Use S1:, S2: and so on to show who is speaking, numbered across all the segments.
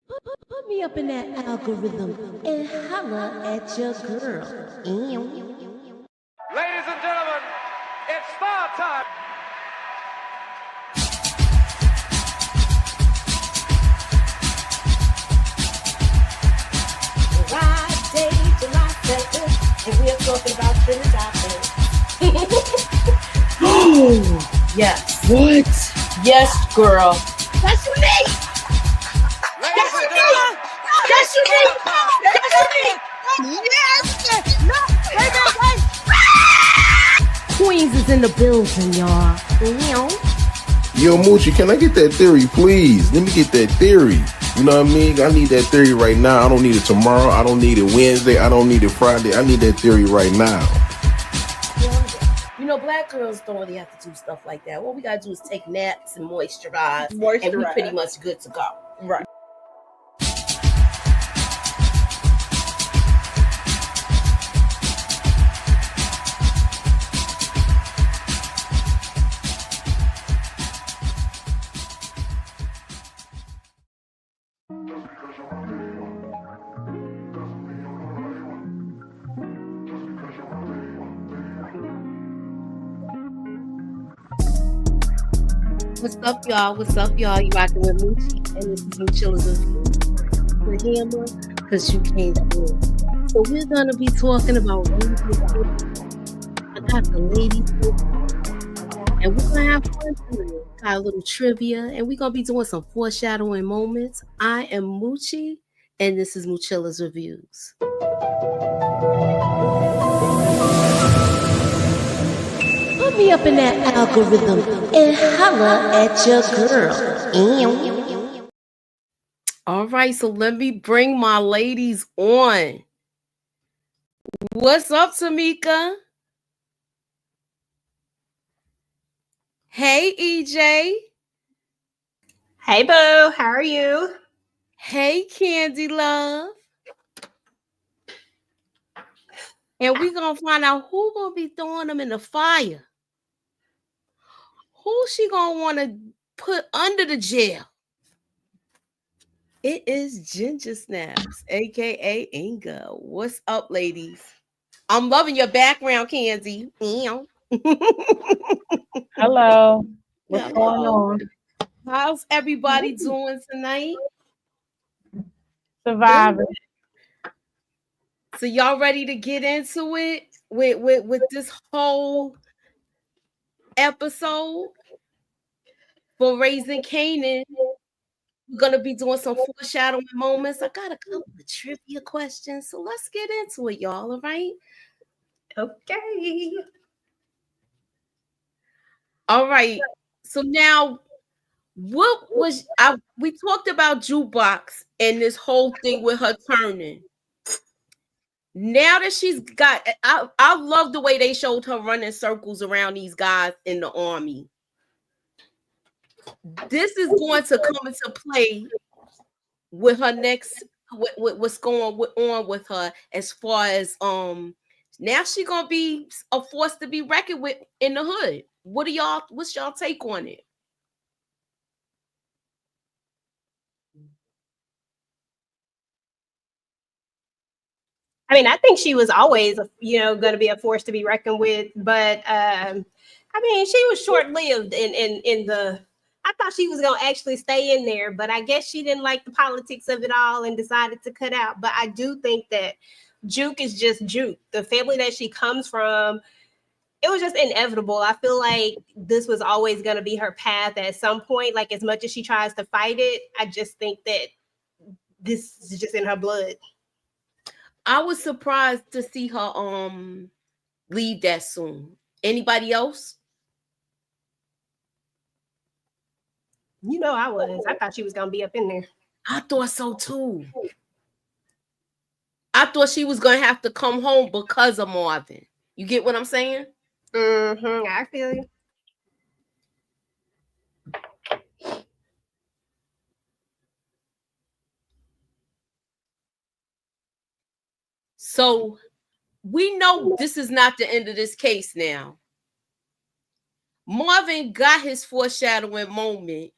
S1: Put me up in that algorithm and holla at your girl.
S2: Ladies and gentlemen, it's star time.
S1: Friday, July 2nd, and we are talking about trending topics.
S3: Oh,
S1: Yes.
S3: what?
S1: Yes, girl. That's unique.
S2: Ladies and gentlemen,
S1: That's unique. That's unique. Yes. Queens is in the building, y'all.
S4: Yo, Moochie, can I get that theory, please? Let me get that theory. You know what I mean? I need that theory right now. I don't need it tomorrow. I don't need it Wednesday. I don't need it Friday. I need that theory right now.
S1: You know, black girls don't really have to do stuff like that. What we gotta do is take naps and moisturize. And we pretty much good to go.
S3: Right.
S1: What's up, y'all? What's up, y'all? You rocking with Moochie, and this is Moochilla's the hammer, because you can't do it. So we're gonna be talking about Raising Kanan. I got the ladies here, and we're gonna have fun today. Got a little trivia, and we're gonna be doing some foreshadowing moments. I am Moochie, and this is Moochilla's Reviews. Put me up in that algorithm and holla at your girl. All right, so let me bring my ladies on. What's up, Tamika? Hey, EJ.
S5: Hey, boo. How are you?
S1: Hey, Candy Love. And we're going to find out who's going to be throwing them in the fire. Who she going to want to put under the jail? It is Ginger Snaps, a.k.a. Inga. What's up, ladies? I'm loving your background, Candy.
S3: Hello. What's
S1: Hello.
S3: going on?
S1: How's everybody doing tonight?
S3: Surviving.
S1: So y'all ready to get into it with this whole episode for Raising Kanan? We're gonna be doing some foreshadowing moments. I got a couple of trivia questions, so let's get into it, y'all. All right?
S5: Okay.
S1: All right. So now, what was we talked about jukebox and this whole thing with her turning. Now that she's got, I love the way they showed her running circles around these guys in the army. This is going to come into play with her next, what's going on with her as far as now she's gonna be a force to be reckoned with in the hood. What's y'all take on it?
S5: I mean, I think she was always, going to be a force to be reckoned with. But I mean, she was short-lived in the. I thought she was going to actually stay in there, but I guess she didn't like the politics of it all and decided to cut out. But I do think that Juke is just Juke. The family that she comes from, it was just inevitable. I feel like this was always going to be her path at some point. Like, as much as she tries to fight it, I just think that this is just in her blood.
S1: I was surprised to see her leave that soon. Anybody else?
S5: You know, I was. I thought she was gonna be up in there.
S1: I thought so too. I thought she was gonna have to come home because of Marvin. You get what I'm saying?
S5: I feel you.
S1: So we know this is not the end of this case now. Marvin got his foreshadowing moment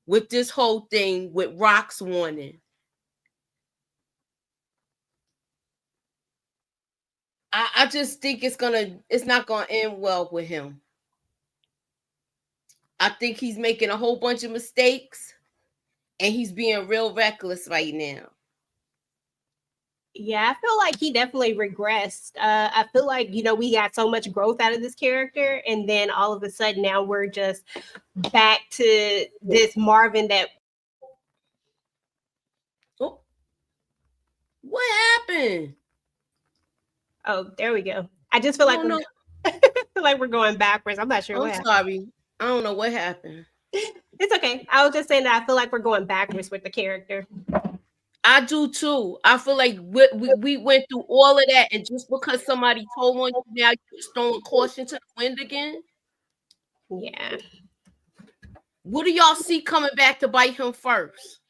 S1: with this whole thing with Rock's warning. I just think it's not gonna end well with him. I think he's making a whole bunch of mistakes and he's being real reckless right now.
S5: Yeah, I feel like he definitely regressed. I feel like, we got so much growth out of this character, and then all of a sudden now we're just back to this Marvin that.
S1: Oh, what happened?
S5: Oh, there we go. I just feel like we're going backwards. I'm not sure what
S1: I'm
S5: happened.
S1: sorry. I don't know what happened.
S5: It's okay. I was just saying that I feel like we're going backwards with the character.
S1: I do too. I feel like we went through all of that, and just because somebody told on you, now you're throwing caution to the wind again.
S5: Yeah.
S1: What do y'all see coming back to bite him first?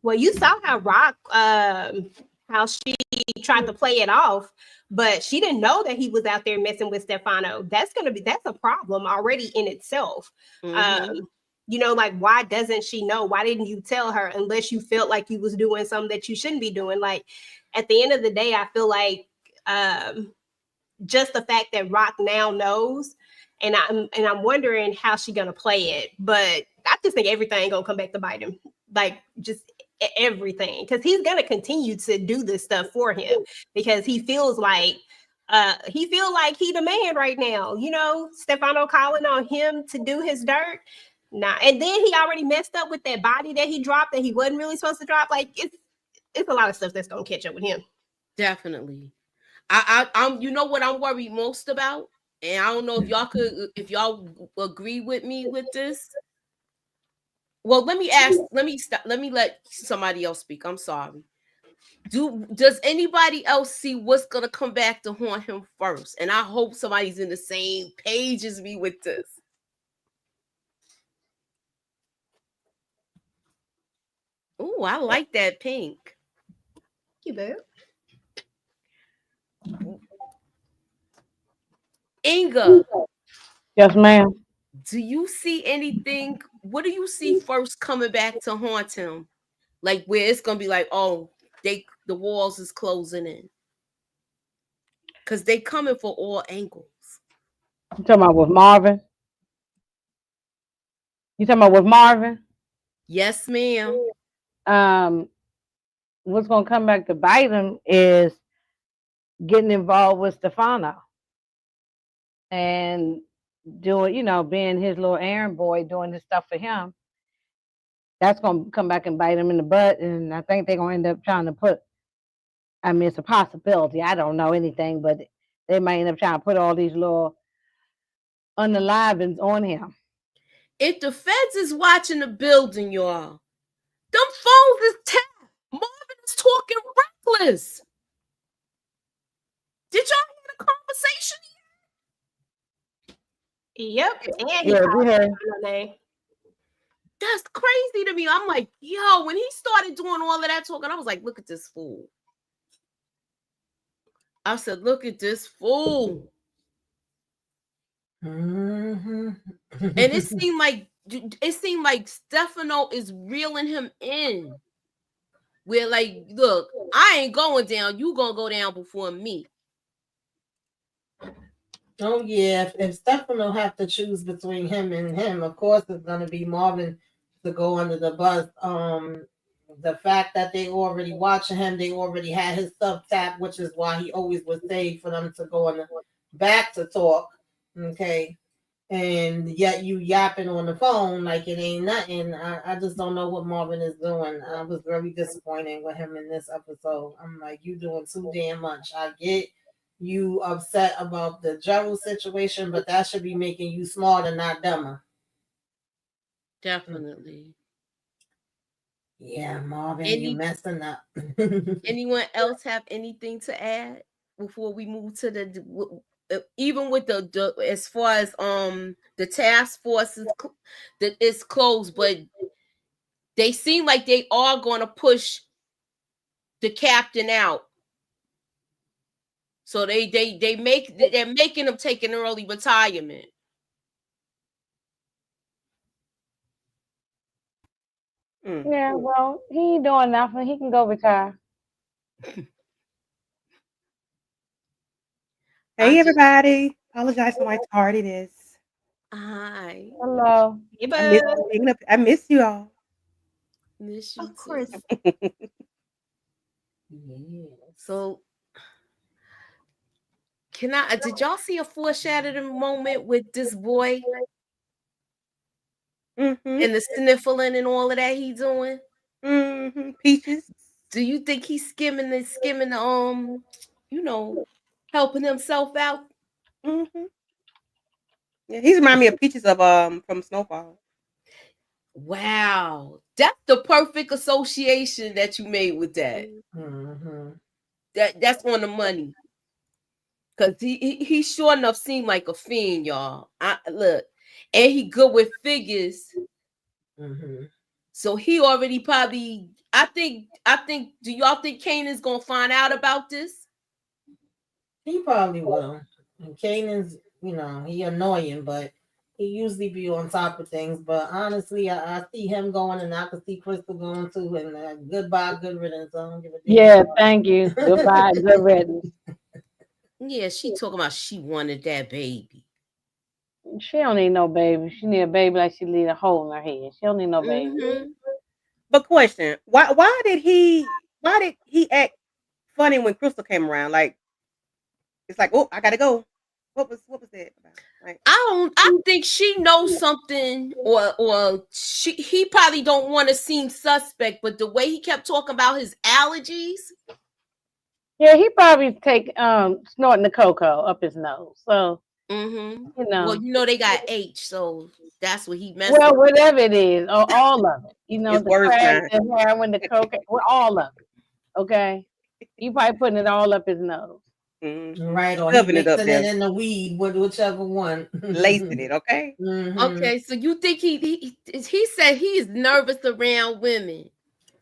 S5: Well, you saw how Rock, how she tried to play it off, but she didn't know that he was out there messing with Stefano. That's a problem already in itself.
S1: Mm-hmm.
S5: Like, why doesn't she know? Why didn't you tell her unless you felt like you was doing something that you shouldn't be doing? Like, at the end of the day, I feel like just the fact that Rock now knows, and I'm wondering how she gonna play it. But I just think everything gonna come back to bite him. Like, just everything, because he's gonna continue to do this stuff for him because he feels like he the man right now. Stefano calling on him to do his dirt. Nah, and then he already messed up with that body that he dropped that he wasn't really supposed to drop. Like, it's a lot of stuff that's gonna catch up with him.
S1: Definitely. I'm you know what I'm worried most about, and I don't know if y'all agree with me with this. Well, let me let somebody else speak. I'm sorry. Does anybody else see what's gonna come back to haunt him first? And I hope somebody's in the same page as me with this. Oh, I like that pink.
S5: You bet.
S1: Inga,
S3: Yes, ma'am.
S1: do you see anything? What do you see first coming back to haunt him? Like where it's gonna be like, oh, the walls is closing in. Cause they coming for all angles.
S3: You talking about with Marvin? You talking about with Marvin?
S1: Yes, ma'am.
S3: Um, what's gonna come back to bite him is getting involved with Stefano and doing, being his little errand boy, doing his stuff for him. That's gonna come back and bite him in the butt, and I think they're gonna end up trying to put. I mean, it's a possibility. I don't know anything, but they might end up trying to put all these little unalivings on him.
S1: If the feds is watching the building, y'all, them phones is tapped. Marvin is talking reckless. Did y'all hear the conversation?
S5: Yep. And he
S3: Yeah,
S5: called
S3: we heard.
S5: her name.
S1: That's crazy to me. I'm like, yo, when he started doing all of that talking, I was like, look at this fool. I said, look at this fool.
S6: Mm-hmm.
S1: And it seemed like Stefano is reeling him in. Where like, look, I ain't going down. You gonna go down before me.
S6: Oh yeah, if Stefano have to choose between him and him, of course it's gonna be Marvin to go under the bus. The fact that they already watching him, they already had his stuff tapped, which is why he always was saved for them to go on the back to talk. Okay. And yet you yapping on the phone like it ain't nothing. I just don't know what Marvin is doing. I was very disappointed with him in this episode. I'm like, you doing too damn much. I get you upset about the Gerald situation, but that should be making you smarter, not dumber.
S1: Definitely.
S6: Yeah, Marvin, you messing up.
S1: Anyone else have anything to add before we move to even with the as far as the task force is closed, but they seem like they are going to push the captain out. So they're making him take an early retirement.
S3: Yeah, well, he ain't doing nothing. He can go retire.
S1: I
S7: Hey,
S1: just
S7: everybody. Apologize for my tardiness.
S1: I
S3: Hello.
S5: Hey,
S7: I miss
S5: bud.
S7: hanging up. I miss you all.
S1: miss you
S5: Of
S1: too.
S5: course.
S6: Yes.
S1: So did y'all see a foreshadowing moment with this boy
S7: Mm-hmm.
S1: and the sniffling and all of that he doing?
S7: Mm-hmm. Peaches.
S1: Do you think he's skimming you know, helping himself out?
S7: Mm-hmm. Yeah, he's remind me of Peaches of from Snowfall.
S1: Wow. That's the perfect association that you made with that.
S6: Mm-hmm.
S1: That's on the money. Cause he sure enough seemed like a fiend, y'all. I look, and he good with figures.
S6: Mm-hmm.
S1: So he already probably. I think. Do y'all think Kanan's gonna find out about this?
S6: He probably will. And Kanan's, he annoying, but he usually be on top of things. But honestly, I see him going, and I can see Crystal going too. And goodbye, good riddance. I don't give a damn.
S3: Yeah, thank you. Goodbye. Good riddance.
S1: Yeah, she talking about she wanted that baby.
S3: She don't need no baby. She need a baby like she need a hole in her head. She don't need no baby.
S1: Mm-hmm.
S7: But question: why did he act funny when Crystal came around? Like it's like, oh, I gotta go. What was that about? Like,
S1: I think she knows something, or he probably don't want to seem suspect, but the way he kept talking about his allergies.
S3: Yeah, he probably take snorting the cocoa up his nose. So
S1: Mm-hmm.
S3: you
S1: Well,
S3: know,
S1: they got H, so that's what he messed
S3: well,
S1: with.
S3: whatever it is, or all of it.
S7: it's
S3: The
S7: worse
S3: crack,
S7: now.
S3: the heroin, the cocaine, well, all of it. Okay, you probably putting it all up his nose.
S7: Mm-hmm.
S6: Right, or he
S7: Stuffing it up
S6: mixing it
S7: there,
S6: in the weed, whichever one.
S7: lacing it. Okay.
S6: Mm-hmm.
S1: Okay, so you think he said he's nervous around women?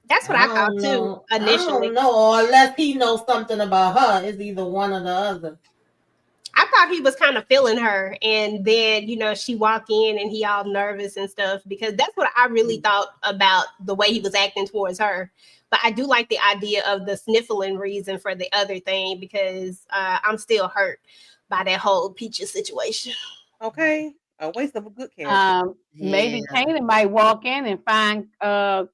S5: That's what
S6: I
S5: I thought
S6: don't
S5: too
S6: know. I
S5: initially.
S6: don't know. Or unless he knows something about her, it's either one or the other.
S5: I thought he was kind of feeling her, and then she walk in and he all nervous and stuff because that's what I really thought about the way he was acting towards her. But I do like the idea of the sniffling reason for the other thing because I'm still hurt by that whole Peaches situation.
S7: Okay. A waste of a good character.
S1: Yeah.
S3: Maybe Kanan might walk in and find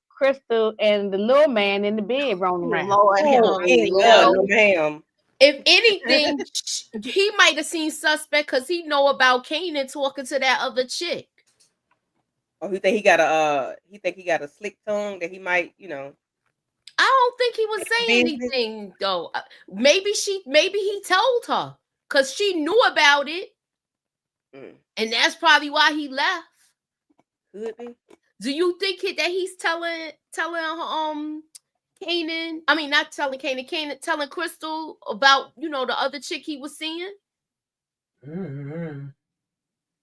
S3: Crystal and the little man in the bed rolling around.
S5: Lord have
S7: Oh,
S6: Oh
S5: mercy.
S7: no,
S6: Lord.
S1: Well,
S7: ma'am.
S1: if anything, he might have seen suspect because he know about Kanan talking to that other chick.
S7: Oh, he think he got a slick tongue that he might,
S1: I don't think he was
S7: take the
S1: saying
S7: business.
S1: anything though. Maybe he told her because she knew about it,
S7: Mm,
S1: and that's probably why he left.
S7: could be.
S1: Do you think that he's telling Kanan? I mean, not telling Kanan telling Crystal about the other chick he was seeing?
S6: Mm-hmm.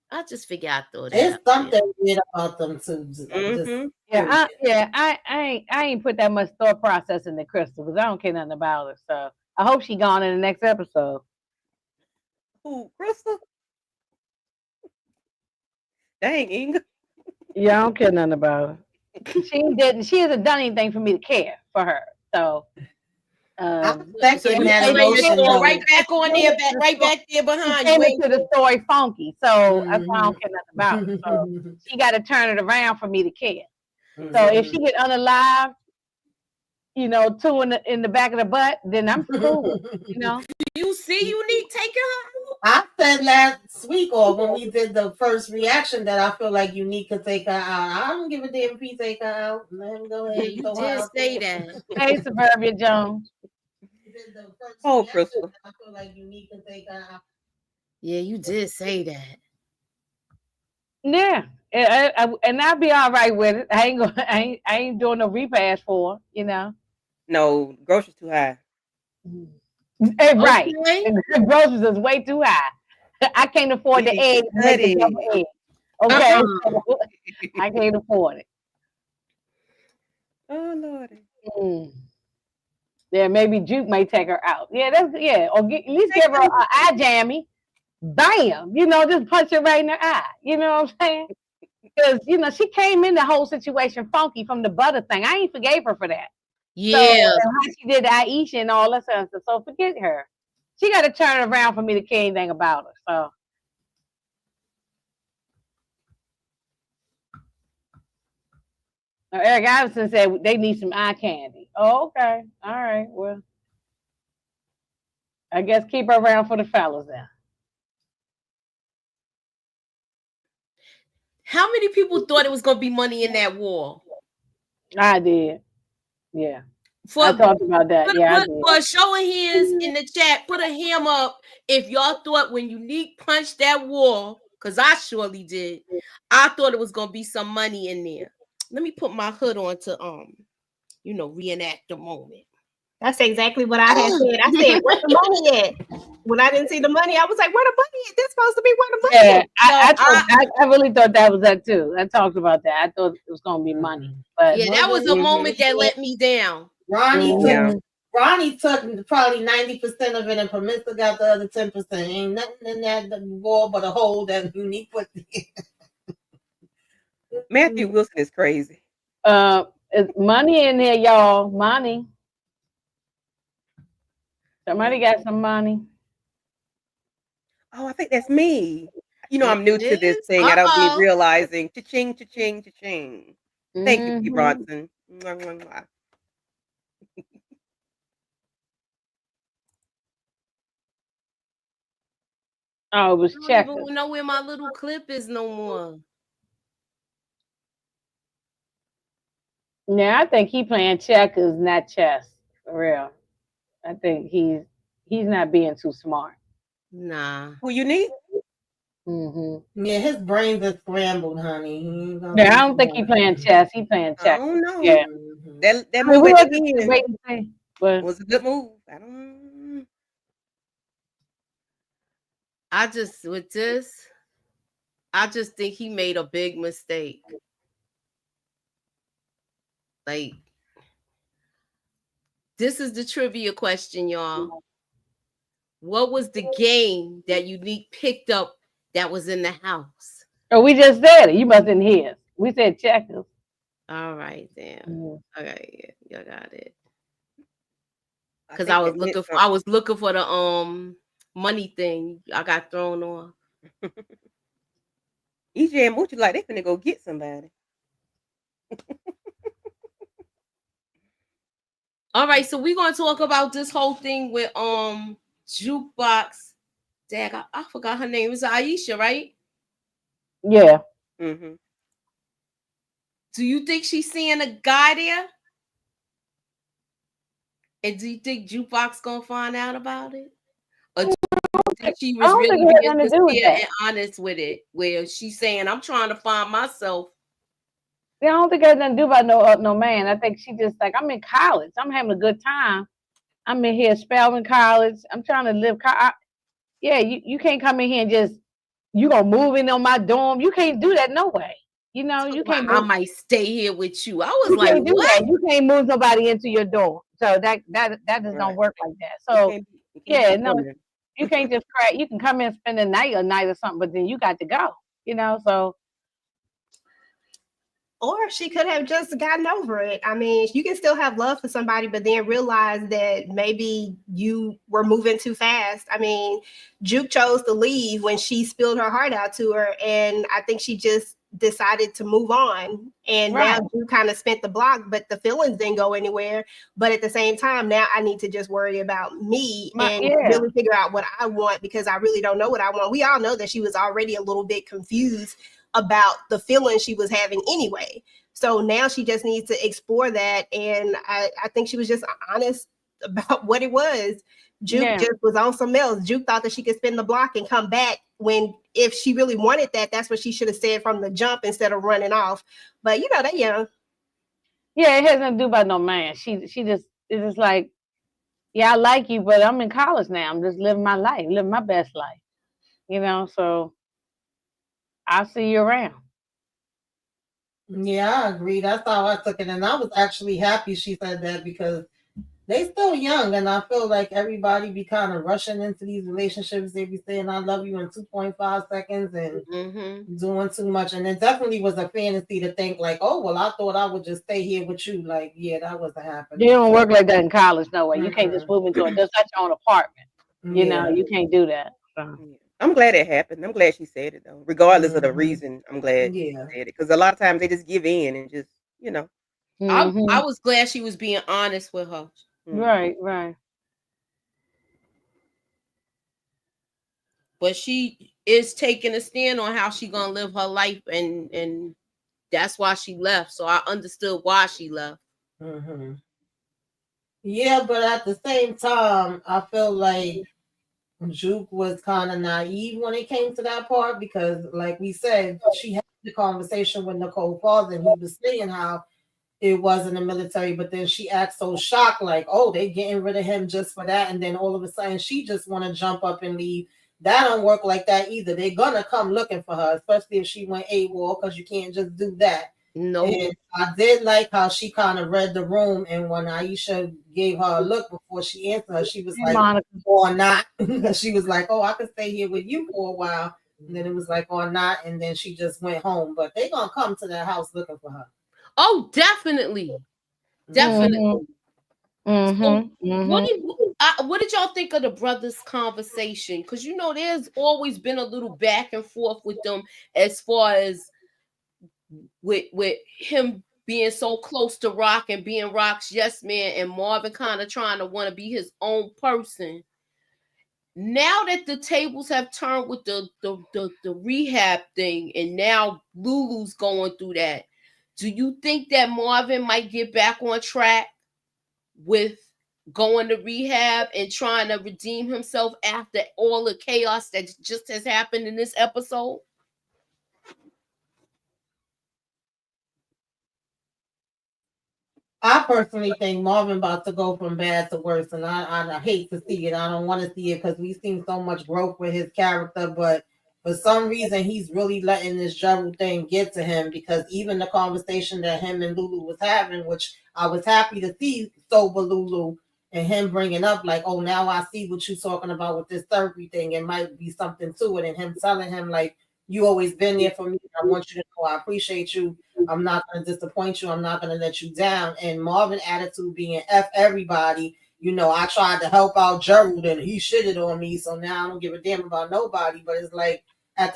S1: I just figure I throw that
S6: It's
S1: out there.
S6: something weird about them too. Just
S7: Mm-hmm.
S3: I ain't put that much thought process into Crystal because I don't care nothing about her. So I hope she gone in the next episode.
S7: Who, Crystal? Dang, Inga.
S3: Yeah, I don't care nothing about her. She hasn't done anything for me to care for her. So
S6: I'm
S1: So
S6: second
S1: you
S6: that
S1: getting ready to
S6: emotion
S1: throw
S6: though.
S1: right back on there, right back there
S3: she
S1: behind
S3: came
S1: you,
S3: into
S1: ain't
S3: the
S1: you?
S3: story funky. So that's why I
S6: Mm-hmm.
S3: don't care nothing about her. So she got to turn it around for me to care. So
S6: Mm-hmm.
S3: if she get unalive, two in the back of the butt, then I'm cool with it.
S1: You see Unique taking her?
S6: I said last week or when we did the first reaction that I feel like Unique could take her out. I don't give a damn if he take her out. Let him go
S1: Yeah,
S6: ahead and
S1: you
S6: throw her
S1: did
S6: out
S1: say
S6: there.
S1: that.
S3: Hey, Suburbia Jones.
S6: We did the first
S7: Oh,
S6: reaction
S7: Crystal.
S6: that I feel like Unique could take her out.
S1: Yeah, you did say that.
S3: Yeah, and I'll be all right with it. I ain't going. I ain't doing no repass for her.
S7: No, groceries too high.
S3: Hey, right.
S1: Okay.
S3: The groceries is way too high. I can't afford the
S7: Sweetie
S3: eggs to make the
S7: Patty.
S3: double egg. Okay,
S1: Uh-uh.
S3: so I can't afford it.
S7: Oh, Lordy.
S3: Mm. Yeah, maybe Juke may take her out. Yeah, or at least
S7: Take
S3: give her
S7: them.
S3: an eye jammy. Bam, just punch her right in the eye. You know what I'm saying? Because she came in the whole situation funky from the butter thing. I ain't forgave her for that. So
S1: Yeah.
S3: and how she did Aisha and all that stuff. So forget her. She got to turn around for me to care anything about her. So. Now, Eric Iverson said they need some eye candy. Oh, okay. All right. Well, I guess keep her around for the fellas then.
S1: How many people thought it was gonna be money in that war?
S3: I did. Yeah.
S1: For
S3: I talked about that. Yeah, I did.
S1: for show of hands in the chat, put a hand up if y'all thought when Unique punched that wall, because I surely did. I thought it was gonna be some money in there. Let me put my hood on to reenact the moment.
S5: That's exactly what I had said. I said, "Where's the money at?" When I didn't see the money, I was like, "Where the money at? This supposed to be where the money
S3: at." I really thought that was that too. I talked about that. I thought it was going to be money, but
S1: yeah, that was a moment that let me down.
S6: Ronnie took probably 90% of it, and Permissive got the other 10%. Ain't nothing in that wall but a hole that Unique put in.
S7: Matthew Wilson is crazy.
S3: It's money in here, y'all. Money. Somebody got some money.
S7: Oh, I think that's me. I'm new to this thing. I don't be realizing. Cha-ching, cha-ching, cha-ching. Thank you, P. Bronson.
S3: Oh, it was checkers.
S1: I don't even know where my little clip is no more.
S3: Yeah, I think he playing checkers, not chess. For real. I think he's not being too smart.
S1: Nah.
S7: Who Unique?
S3: Mm-hmm.
S6: Yeah, his brains are scrambled, honey.
S3: Yeah, I don't think he's playing chess. He playing checkers.
S7: I don't know.
S3: Yeah.
S7: That move at the
S3: end
S7: was a good move. I don't.
S1: I just think he made a big mistake. Like, this is the trivia question, y'all. What was the game that Unique picked up that was in the house?
S3: Oh, we just said it. You mustn't hear. We said checkers.
S1: All right, then.
S3: Mm-hmm.
S1: Okay, yeah, you got it. Because I was looking for the money thing. I got thrown off.
S7: EJ and Moochie like they finna go get somebody.
S1: All right, so we're gonna talk about this whole thing with Jukebox. Dag, I forgot her name. It was Aisha, right?
S3: Yeah.
S7: Mm-hmm.
S1: Do you think she's seeing a guy there? And do you think Jukebox gonna find out about it? Or do you think she was really being sincere and honest with it? Where she's saying, I'm trying to find myself.
S3: Yeah, I don't think it has nothing to do about no man. I think she just like, I'm in college. I'm having a good time. I'm in here Spelman College. I'm trying to live. Yeah, you can't come in here and just, you gonna move in on my dorm. You can't do that no way. You can't.
S1: I might stay here with you. I was like,
S3: what?
S1: That.
S3: You can't move nobody into your dorm. So that just don't work like that. So you can't just crack. You can come in and spend a night or something, but then you got to go. So.
S5: Or she could have just gotten over it. I mean, you can still have love for somebody, but then realize that maybe you were moving too fast. I mean, Juke chose to leave when she spilled her heart out to her, and I think she just decided to move on. And now Juke kind of spent the block, but the feelings didn't go anywhere. But at the same time, now I need to just worry about me and really figure out what I want, because I really don't know what I want. We all know that she was already a little bit confused about the feeling she was having anyway. So now she just needs to explore that. And I think she was just honest about what it was. Juke just was on some else. Juke thought that she could spin the block and come back, when if she really wanted that, that's what she should have said from the jump instead of running off. But they're young.
S3: Yeah, it has nothing to do about no man. She just is just like, yeah, I like you, but I'm in college now. I'm just living my life, living my best life. So I'll see you around.
S6: Yeah, I agree. That's how I took it. And I was actually happy she said that, because they still young, and I feel like everybody be kind of rushing into these relationships. They be saying "I love you" in 2.5 seconds and doing too much. And it definitely was a fantasy to think like, oh well, I thought I would just stay here with you. Like, yeah, that wasn't
S3: You
S6: happening.
S3: don't
S6: So,
S3: work like that in college, no way. You can't just
S6: mm-mm.
S3: move into just like your own apartment. You know,
S6: Yeah.
S3: you can't do that. So.
S7: Yeah. I'm glad it happened. I'm glad she said it though, regardless of the
S6: Hmm.
S7: reason. I'm glad she
S6: Yeah.
S7: said it because a lot of times they just give in and just, you know.
S1: I
S3: Hmm.
S1: was glad she was being honest with her.
S7: Mm.
S3: Right, right.
S1: But she is taking a stand on how she gonna live her life, and that's why she left. So I understood why she left.
S6: Hmm. Yeah, but at the same time, I feel like Juke was kind of naive when it came to that part because, like we said, she had the conversation with Nicole Falls, and he was saying how it was in the military, but then she acts so shocked, like, oh, they getting rid of him just for that, and then all of a sudden she just want to jump up and leave. That don't work like that either. They're gonna come looking for her, especially if she went AWOL, because you can't just do that.
S1: No,
S6: And I did like how she kind of read the room, and when Aisha gave her a look before she answered her, she was
S3: Hey,
S6: like,
S3: Monica.
S6: or not. She was like, oh, I could stay here with you for a while. And then it was like, or not. And then she just went home. But they going to come to that house looking for her.
S1: oh, definitely, definitely.
S3: Mm-hmm.
S1: So
S3: Mm-hmm. Mm-hmm.
S1: what did y'all think of the brothers' conversation? Because you know, there's always been a little back and forth with them as far as with him being so close to Rock and being Rock's yes man, and Marvin kind of trying to want to be his own person. Now that the tables have turned with the rehab thing, and now Lulu's going through that, do you think that Marvin might get back on track with going to rehab and trying to redeem himself after all the chaos that just has happened in this episode?
S6: I personally think Marvin about to go from bad to worse, and I hate to see it. I don't want to see it because we've seen so much growth with his character, but for some reason he's really letting this Gerald thing get to him. Because even the conversation that him and Lulu was having, which I was happy to see sober Lulu and him bringing up like, oh, now I see what you're talking about with this therapy thing. It might be something to it, and him telling him like, you always been there for me. I want you to know I appreciate you. I'm not going to disappoint you. I'm not going to let you down. And Marvin attitude being F everybody. You know, I tried to help out Gerald and he shitted on me. So now I don't give a damn about nobody. But it's like, I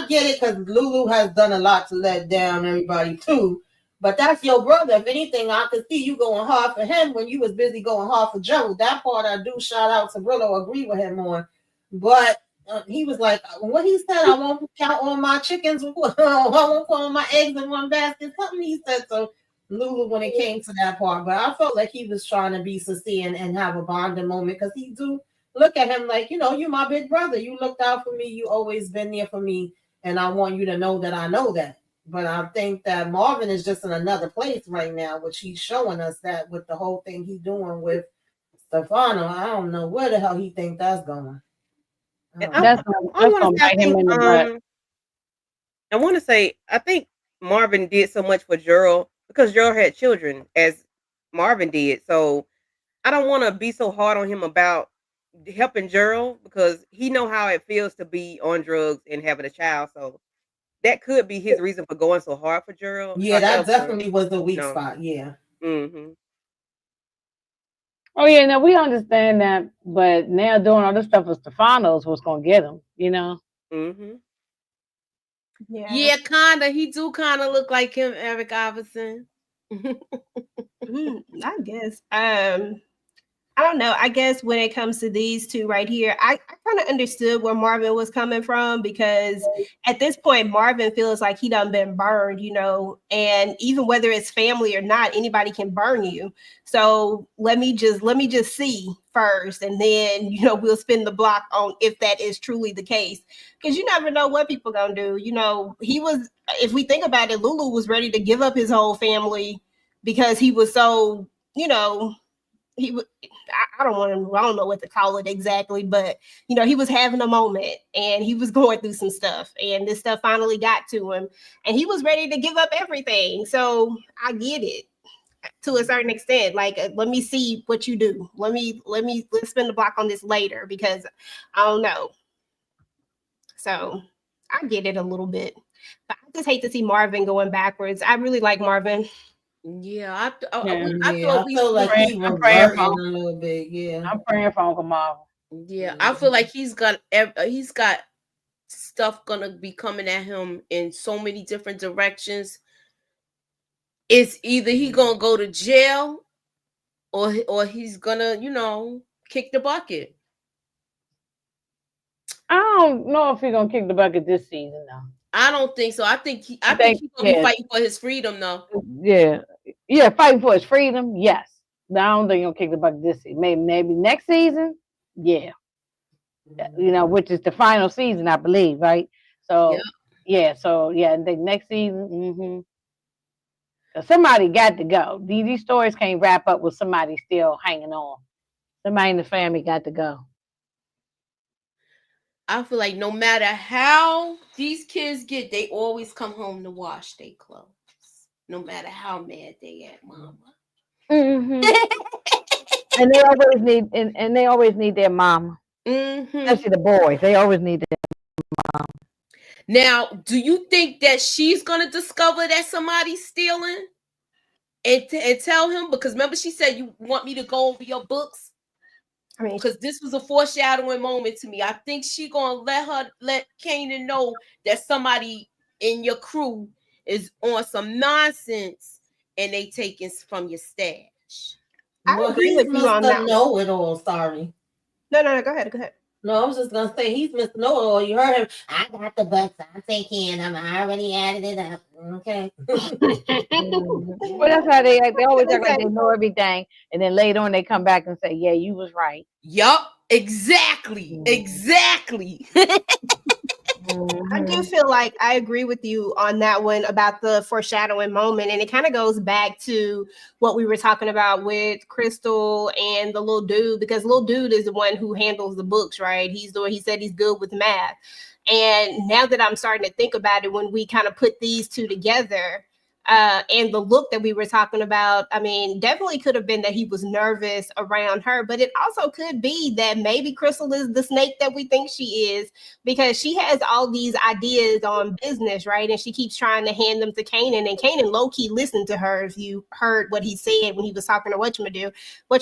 S6: get it because Lulu has done a lot to let down everybody too. But that's your brother. If anything, I could see you going hard for him when you was busy going hard for Gerald. That part I do shout out to Brillo, agree with him on. But he was like, what he said, I won't count all my chickens, I won't put all my eggs in one basket. Something he said to Lulu when it came to that part. But I felt like he was trying to be sincere and have a bonding moment because he do look at him like, you know, you my big brother. You looked out for me. You always been there for me. And I want you to know that I know that. But I think that Marvin is just in another place right now, which he's showing us that with the whole thing he's doing with Stefano. I don't know where the hell he think that's going. I
S7: And
S6: don't
S7: I
S3: That's
S6: know.
S3: gonna
S7: I
S3: that's
S7: want to
S3: gonna
S7: say
S3: bite him in the butt.
S7: I want to say I think Marvin did so much for Gerald because Gerald had children as Marvin did. So I don't want to be so hard on him about helping Gerald because he know how it feels to be on drugs and having a child. So that could be his reason for going so hard for Gerald.
S6: Yeah, that
S7: However,
S6: definitely was the
S7: you
S6: weak
S7: know,
S6: spot. Yeah.
S7: hmm
S3: Oh yeah, no, we understand that, but now doing all this stuff with Stefano's what's gonna get him, you know.
S7: hmm
S5: Yeah.
S1: Yeah, kinda. He do kind of look like him, Eric Iverson.
S5: I guess. I don't know. I guess when it comes to these two right here, I kind of understood where Marvin was coming from because at this point, Marvin feels like he done been burned, you know, and even whether it's family or not, anybody can burn you. So let me just see first, and then we'll spin the block on if that is truly the case, because you never know what people gonna do. He was, if we think about it, Lulu was ready to give up his whole family because he was so, he would, I don't want to, I don't know what to call it exactly, but he was having a moment and he was going through some stuff, and this stuff finally got to him and he was ready to give up everything. So I get it. to a certain extent. Like, let me see what you do. Let's spin the block on this later because I don't know. So I get it a little bit, but I just hate to see Marvin going backwards. I really like Marvin.
S7: Yeah, I
S6: Yeah,
S7: thought
S6: I feel like he
S3: I'm praying
S6: reverting
S3: for
S6: a
S3: him.
S6: little bit. Yeah.
S3: I'm praying for Uncle Marvin.
S7: yeah, I feel like he's got stuff gonna be coming at him in so many different directions. It's either he gonna go to jail or he's gonna, kick the bucket.
S3: I don't know if he's gonna kick the bucket this season though.
S7: I don't think so. I think
S3: I
S7: he's
S3: think
S7: gonna be fighting for his freedom though.
S3: yeah, fighting for his freedom. Yes, but I don't think he'll kick the bucket this season. Maybe next season. Yeah, which is the final season, I believe, right? So yeah, I think next season. Somebody got to go. These stories can't wrap up with somebody still hanging on. Somebody in the family got to go.
S7: I feel like no matter how these kids get, they always come home to wash their clothes. No matter how mad they at mama.
S3: And they always need their mama. Especially the boys. They always need their mom.
S7: Now, do you think that she's gonna discover that somebody's stealing and tell him? Because remember, she said, "You want me to go over your books?" I mean, because this was a foreshadowing moment to me. I think she gonna let Kanan know that somebody in your crew is on some nonsense and they taking from your stash.
S5: I agree with you on that.
S6: Know it all. Sorry.
S5: No. Go ahead.
S6: No, I was just gonna say he's Mr. Know It All. You heard him. I got the bucks. I'm taking them. I already added it up. Okay.
S3: Well, that's how they act. They always act like they know everything, and then later on they come back and say, "Yeah, you was right."
S7: Yup, exactly.
S5: I do feel like I agree with you on that one about the foreshadowing moment. And it kind of goes back to what we were talking about with Crystal and the little dude, because little dude is the one who handles the books, right? He said he's good with math. And now that I'm starting to think about it, when we kind of put these two together, and the look that we were talking about, I mean, definitely could have been that he was nervous around her, but it also could be that maybe Crystal is the snake that we think she is, because she has all these ideas on business, right? And she keeps trying to hand them to Kanan, and Kanan low-key listened to her. If you heard what he said when he was talking to whatchamadu, we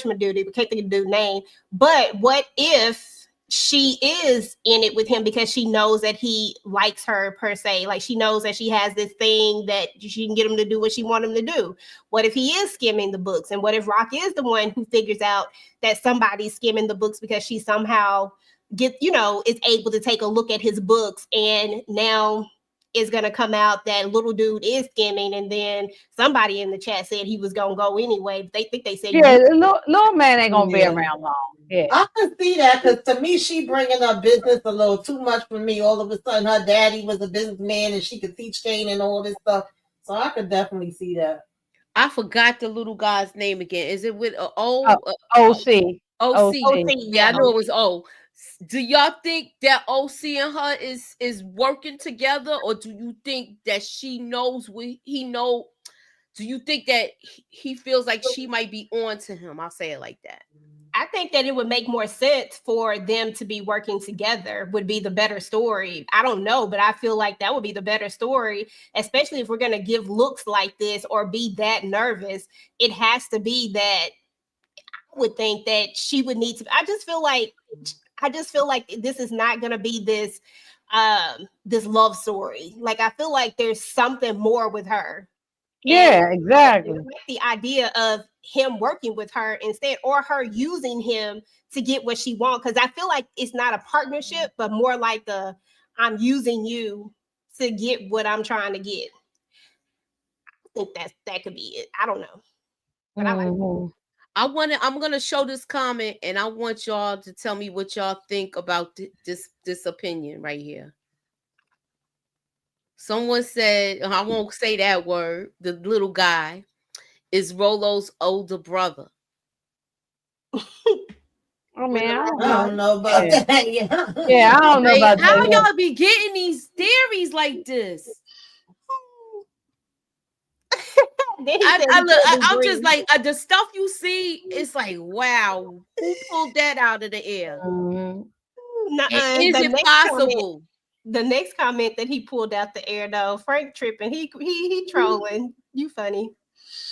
S5: can't think of the dude's name. But what if she is in it with him because she knows that he likes her, per se? Like, she knows that she has this thing that she can get him to do what she wants him to do. What if he is skimming the books? And what if Rock is the one who figures out that somebody's skimming the books because she somehow is able to take a look at his books, and now is going to come out that little dude is skimming, and then somebody in the chat said he was going to go anyway. But they think they said,
S3: little man ain't going to be around long. Yeah.
S6: I can see that, because to me, she bringing up business a little too much for me. All of a sudden, her daddy was a businessman and she could teach Kane and all this stuff. So I could definitely see that.
S7: I forgot the little guy's name again. Is it with
S3: OC?
S7: OC.
S5: Yeah,
S7: I know it was O. Do y'all think that OC and her is working together, or do you think that she knows what he know? Do you think that he feels like she might be on to him? I'll say it like that.
S5: I think that it would make more sense for them to be working together, would be the better story. I don't know, but I feel like that would be the better story, especially if we're going to give looks like this or be that nervous. It has to be that I would think that she would need to. I just feel like this is not going to be this love story. Like, I feel like there's something more with her.
S3: Yeah, exactly.
S5: The idea of him working with her instead, or her using him to get what she wants. Because I feel like it's not a partnership, but more like I'm using you to get what I'm trying to get. I think that could be it. I don't know. But
S7: I'm gonna show this comment, and I want y'all to tell me what y'all think about this opinion right here. Someone said, I won't say that word, the little guy is Rolo's older brother.
S3: Oh man,
S6: I don't know about that.
S3: Yeah, I don't know about
S7: how
S3: that.
S7: y'all be getting these theories like this?
S5: Then he said he
S8: look,
S5: couldn't
S8: I'm just
S5: breathe.
S8: like the stuff you see. It's like, wow, who pulled that out of the air?
S3: Mhm.
S8: And is it possible?
S5: The next comment that he pulled out the air though, Frank tripping. He trolling. You funny.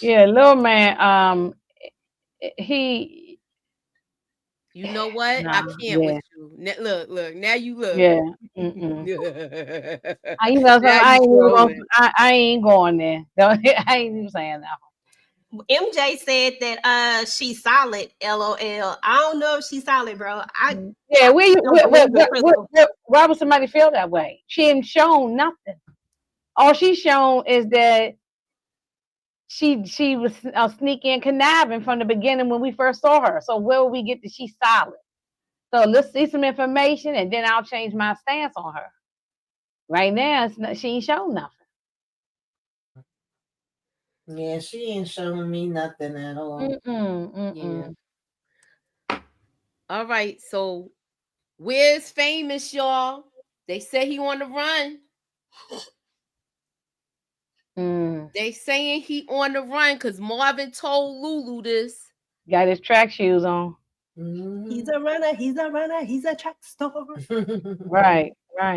S3: Yeah, little man. He.
S8: You know what? I
S3: Nah,
S8: can't with
S3: yeah,
S8: you. Look. Now you look.
S3: yeah. Mm-mm. You know something?
S8: Now you trolling.
S3: I ain't going there. Don't, I ain't even saying that.
S5: MJ said that she's solid. LOL. I don't know if she's solid, bro.
S3: Yeah,
S5: don't believe in Crystal.
S3: why would somebody feel that way? She ain't shown nothing. All she's shown is that she was sneaking and conniving from the beginning when we first saw her. So where will we get that she's solid? So let's see some information, and then I'll change my stance on her. Right now, she ain't shown nothing.
S6: Yeah, she ain't showing me nothing at all.
S8: Yeah. All right. So where's Famous, y'all? They say he on the run. They saying he on the run because Marvin told Lulu this.
S3: Got his track shoes on.
S5: He's a runner. He's a runner. He's a track star.
S3: Right.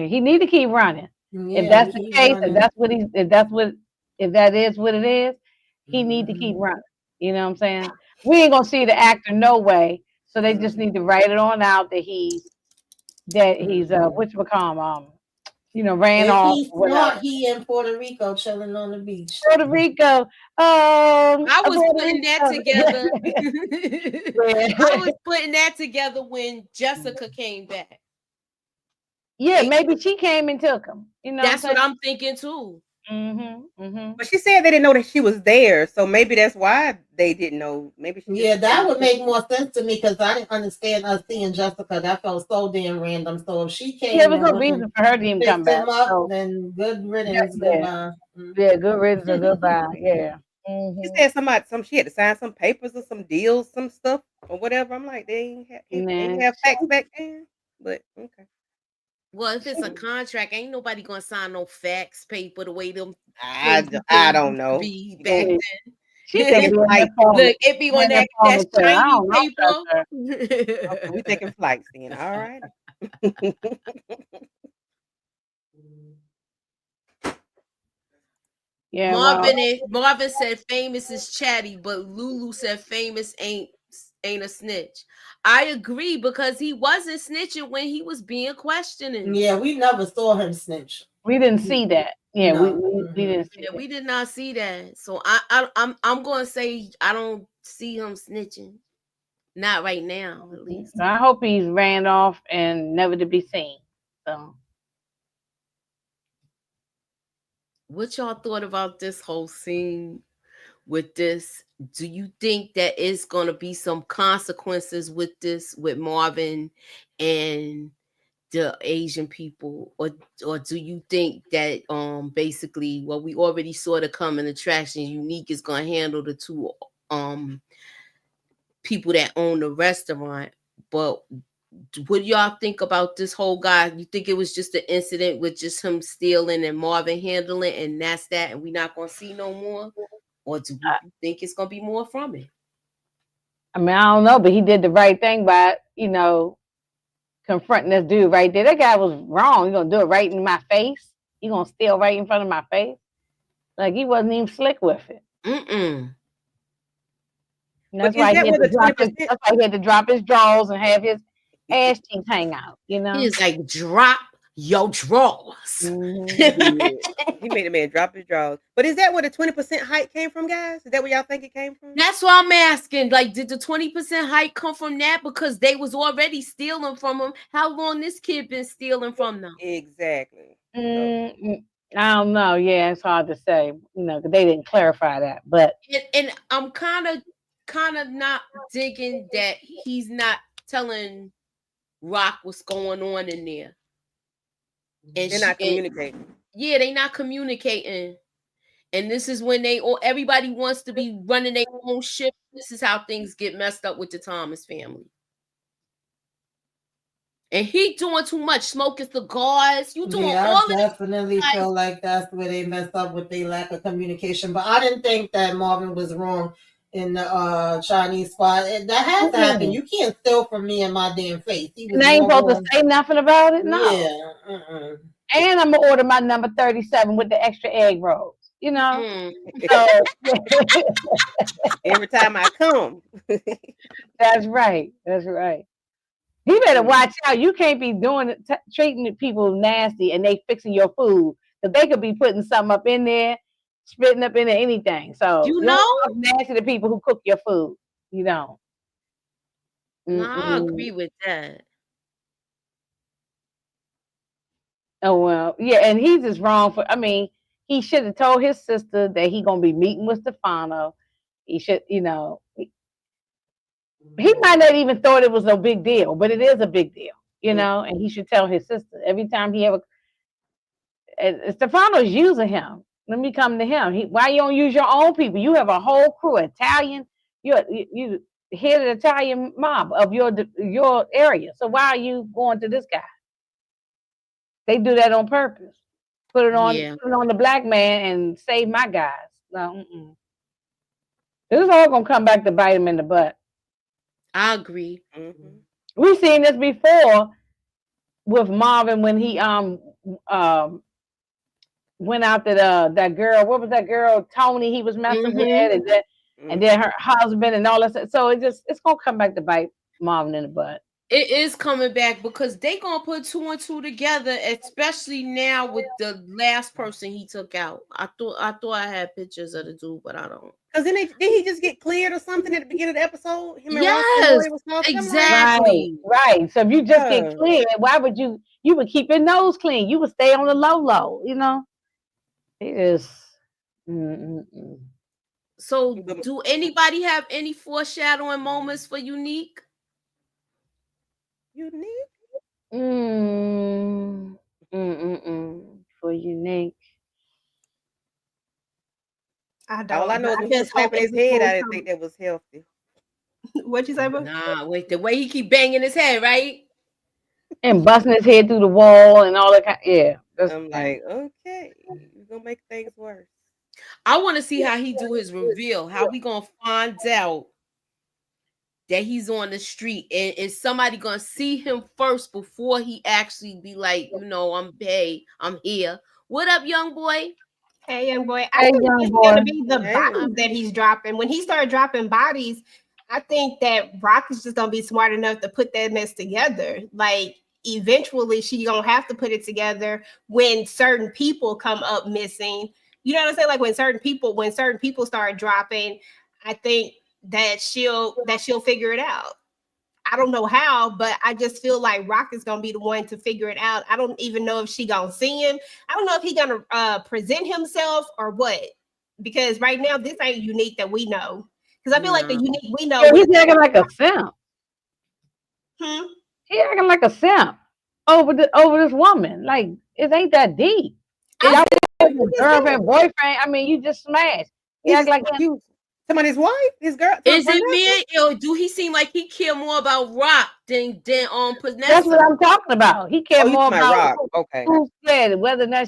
S3: He need to keep running.
S6: Yeah,
S3: if that's the case,
S6: running.
S3: if that is what it is, he need to keep running. You know what I'm saying? We ain't gonna see the actor no way. So they just need to write it on out that he's whatchamacallit, ran
S6: If
S3: off.
S6: he's not, he in Puerto Rico chilling on the beach.
S3: Puerto Rico.
S8: I was
S3: Puerto
S8: putting that together. I was putting that together when Jessica came back.
S3: Yeah, maybe she came and took him.
S8: That's what I'm thinking too.
S7: But she said they didn't know that she was there, so maybe that's why they didn't know. Maybe
S6: that would make more sense to me because I didn't understand us seeing Jessica. That felt so damn random. So if she came,
S3: there was no reason for her to even come back.
S6: Up, then good riddance, goodbye.
S3: Yeah, good riddance and goodbye. Yeah.
S7: She said she had to sign some papers or some deals, some stuff or whatever. I'm like, they ain't have facts back then, but okay.
S8: Well, if it's a contract, ain't nobody gonna sign no fax paper the way them.
S7: I don't know.
S8: Be back then.
S3: She thinking
S8: like, look, it be on that shiny paper.
S7: Okay, we thinking flights then. All right.
S3: Yeah,
S8: Marvin said Famous is chatty, but Lulu said Famous ain't a snitch. I agree because he wasn't snitching when he was being questioned.
S6: Yeah, we never saw him snitch.
S3: We didn't see that. Yeah,
S6: no.
S3: we didn't see
S8: we did not see that. So I'm gonna say I don't see him snitching. Not right now, at least.
S3: I hope he's ran off and never to be seen. So
S8: what y'all thought about this whole scene with this? Do you think that it's going to be some consequences with this, with Marvin and the Asian people, or do you think that basically what we already saw the coming attraction, Unique is going to handle the two people that own the restaurant? But what do y'all think about this whole guy? You think it was just an incident with just him stealing and Marvin handling, and that's that, and we're not going to see no more? Or do you think it's going to be more from it?
S3: I mean, I don't know, but he did the right thing by, confronting this dude right there. That guy was wrong. He's going to do it right in my face. He's going to steal right in front of my face. Like, he wasn't even slick with it. And that's why he had to drop his drawers and have his ass cheeks hang out,
S8: He's like, drop your drawers.
S7: He made a man drop his drawers. But is that where the 20% hike came from, guys? Is that where y'all think it came from?
S8: That's what I'm asking. Like, did the 20% hike come from that? Because they was already stealing from him. How long this kid been stealing from them?
S7: Exactly.
S3: I don't know. Yeah, it's hard to say. Because they didn't clarify that. But
S8: and I'm kind of not digging that he's not telling Rock what's going on in there. And
S7: they're not communicating.
S8: They're not communicating. And this is when everybody wants to be running their own ship. This is how things get messed up with the Thomas family. and he doing too much, smoking cigars. You doing
S6: Yeah,
S8: all
S6: I
S8: of this.
S6: definitely feel like that's where they messed up with their lack of communication. But I didn't think that Marvin was wrong in the Chinese spot. That has to happen. You can't steal from me in my damn face. He was
S3: And I ain't
S6: more
S3: supposed to say nothing about it. No.
S6: Yeah.
S3: And I'm gonna order my number 37 with the extra egg rolls. You know.
S8: Mm.
S3: So
S7: Every time I come.
S3: that's right. That's right. You better watch out. You can't be doing it, treating people nasty and they fixing your food. Because they could be putting something up in there, spitting up in there, anything. So
S8: You
S3: you don't
S8: know?
S3: talk nasty to people who cook your food. You don't.
S8: No, I
S3: Mm-mm.
S8: agree with that.
S3: Oh well, yeah, and he's just wrong for. I mean, he should have told his sister that he gonna be meeting with Stefano. He should, he might not even thought it was no big deal, but it is a big deal, and he should tell his sister every time he ever. Stefano's using him. Let me come to him. Why you don't use your own people? You have a whole crew, Italian. You head of the Italian mob of your area. So why are you going to this guy? They do that on purpose. Put it on the black man and save my guys. No, this is all gonna come back to bite him in the butt.
S8: I agree.
S3: We've seen this before with Marvin when he went after that girl. What was that girl? Tony. He was messing with, and then her husband and all that. So it's gonna come back to bite Marvin in the butt.
S8: It is coming back because they gonna put 2 and 2 together, especially now with the last person he took out. I thought I had pictures of the dude, but I don't.
S7: Because did he just get cleared or something at the beginning of the episode?
S8: Yes, exactly.
S3: Right. So if you just get cleared, why would you would keep your nose clean? You would stay on the low, It is.
S8: So do anybody have any foreshadowing moments for Unique?
S3: For Unique.
S5: I don't.
S7: All I know is him slapping his head. I didn't think that was healthy.
S5: What'd you say, bro?
S8: Nah, wait, the way he keep banging his head, right?
S3: And busting his head through the wall and all that. Yeah.
S7: I'm like, okay, you're gonna make things worse.
S8: I want to see how he do his reveal. How we gonna find out that he's on the street, and is somebody gonna see him first before he actually be like, I'm here. What up, young boy?
S5: Hey, young boy. I think it's going to be the bodies that he's dropping. When he started dropping bodies, I think that Rock is just going to be smart enough to put that mess together. Like, eventually, she going to have to put it together when certain people come up missing. You know what I'm saying? Like, when certain people start dropping, I think that she'll figure it out. I don't know how, but I just feel like Rock is gonna be the one to figure it out. I don't even know if she gonna see him. I don't know if he gonna present himself or what. Because right now this ain't Unique that we know. Because I feel like the Unique we know.
S3: He's acting like a simp. He acting like a simp over this woman. Like it ain't that deep. Girlfriend, boyfriend. I mean, you just smashed. He act like
S7: you. Somebody's wife, his girl.
S8: Is it me? Or do he seem like he care more about Rock than Vanessa?
S3: That's what I'm talking about. He care more about
S7: Rock.
S3: Who said whether or not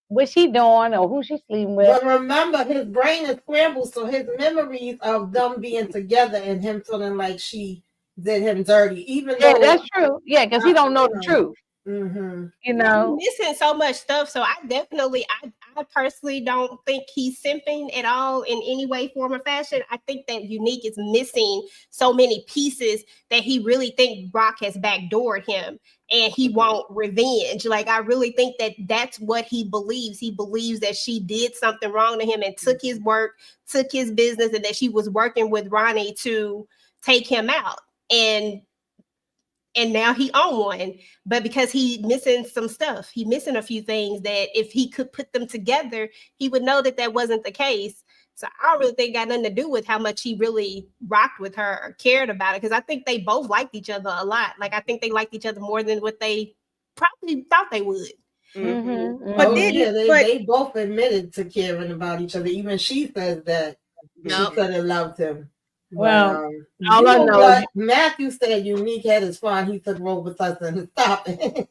S3: what she doing or who she sleeping with.
S6: But remember, his brain is scrambled, so his memories of them being together and him feeling like she did him dirty, even though
S3: that's true. Yeah, because he don't know the truth.
S5: He's missing so much stuff. So I personally don't think he's simping at all in any way, form, or fashion. I think that Unique is missing so many pieces that he really think Brock has backdoored him and he want revenge. Like, I really think that that's what he believes. He believes that she did something wrong to him and took his work, took his business, and that she was working with Ronnie to take him out. And now he on one, but because he missing some stuff, he missing a few things that if he could put them together, he would know that wasn't the case. So I don't really think it got nothing to do with how much he really rocked with her or cared about it. Because I think they both liked each other a lot. Like, I think they liked each other more than what they probably thought they would.
S6: But they both admitted to caring about each other. Even she says that she could have loved him.
S3: Well,
S6: you
S3: all I
S6: know
S3: know is
S6: what? Matthew said Unique had his fun. He took Robitussin and stop it.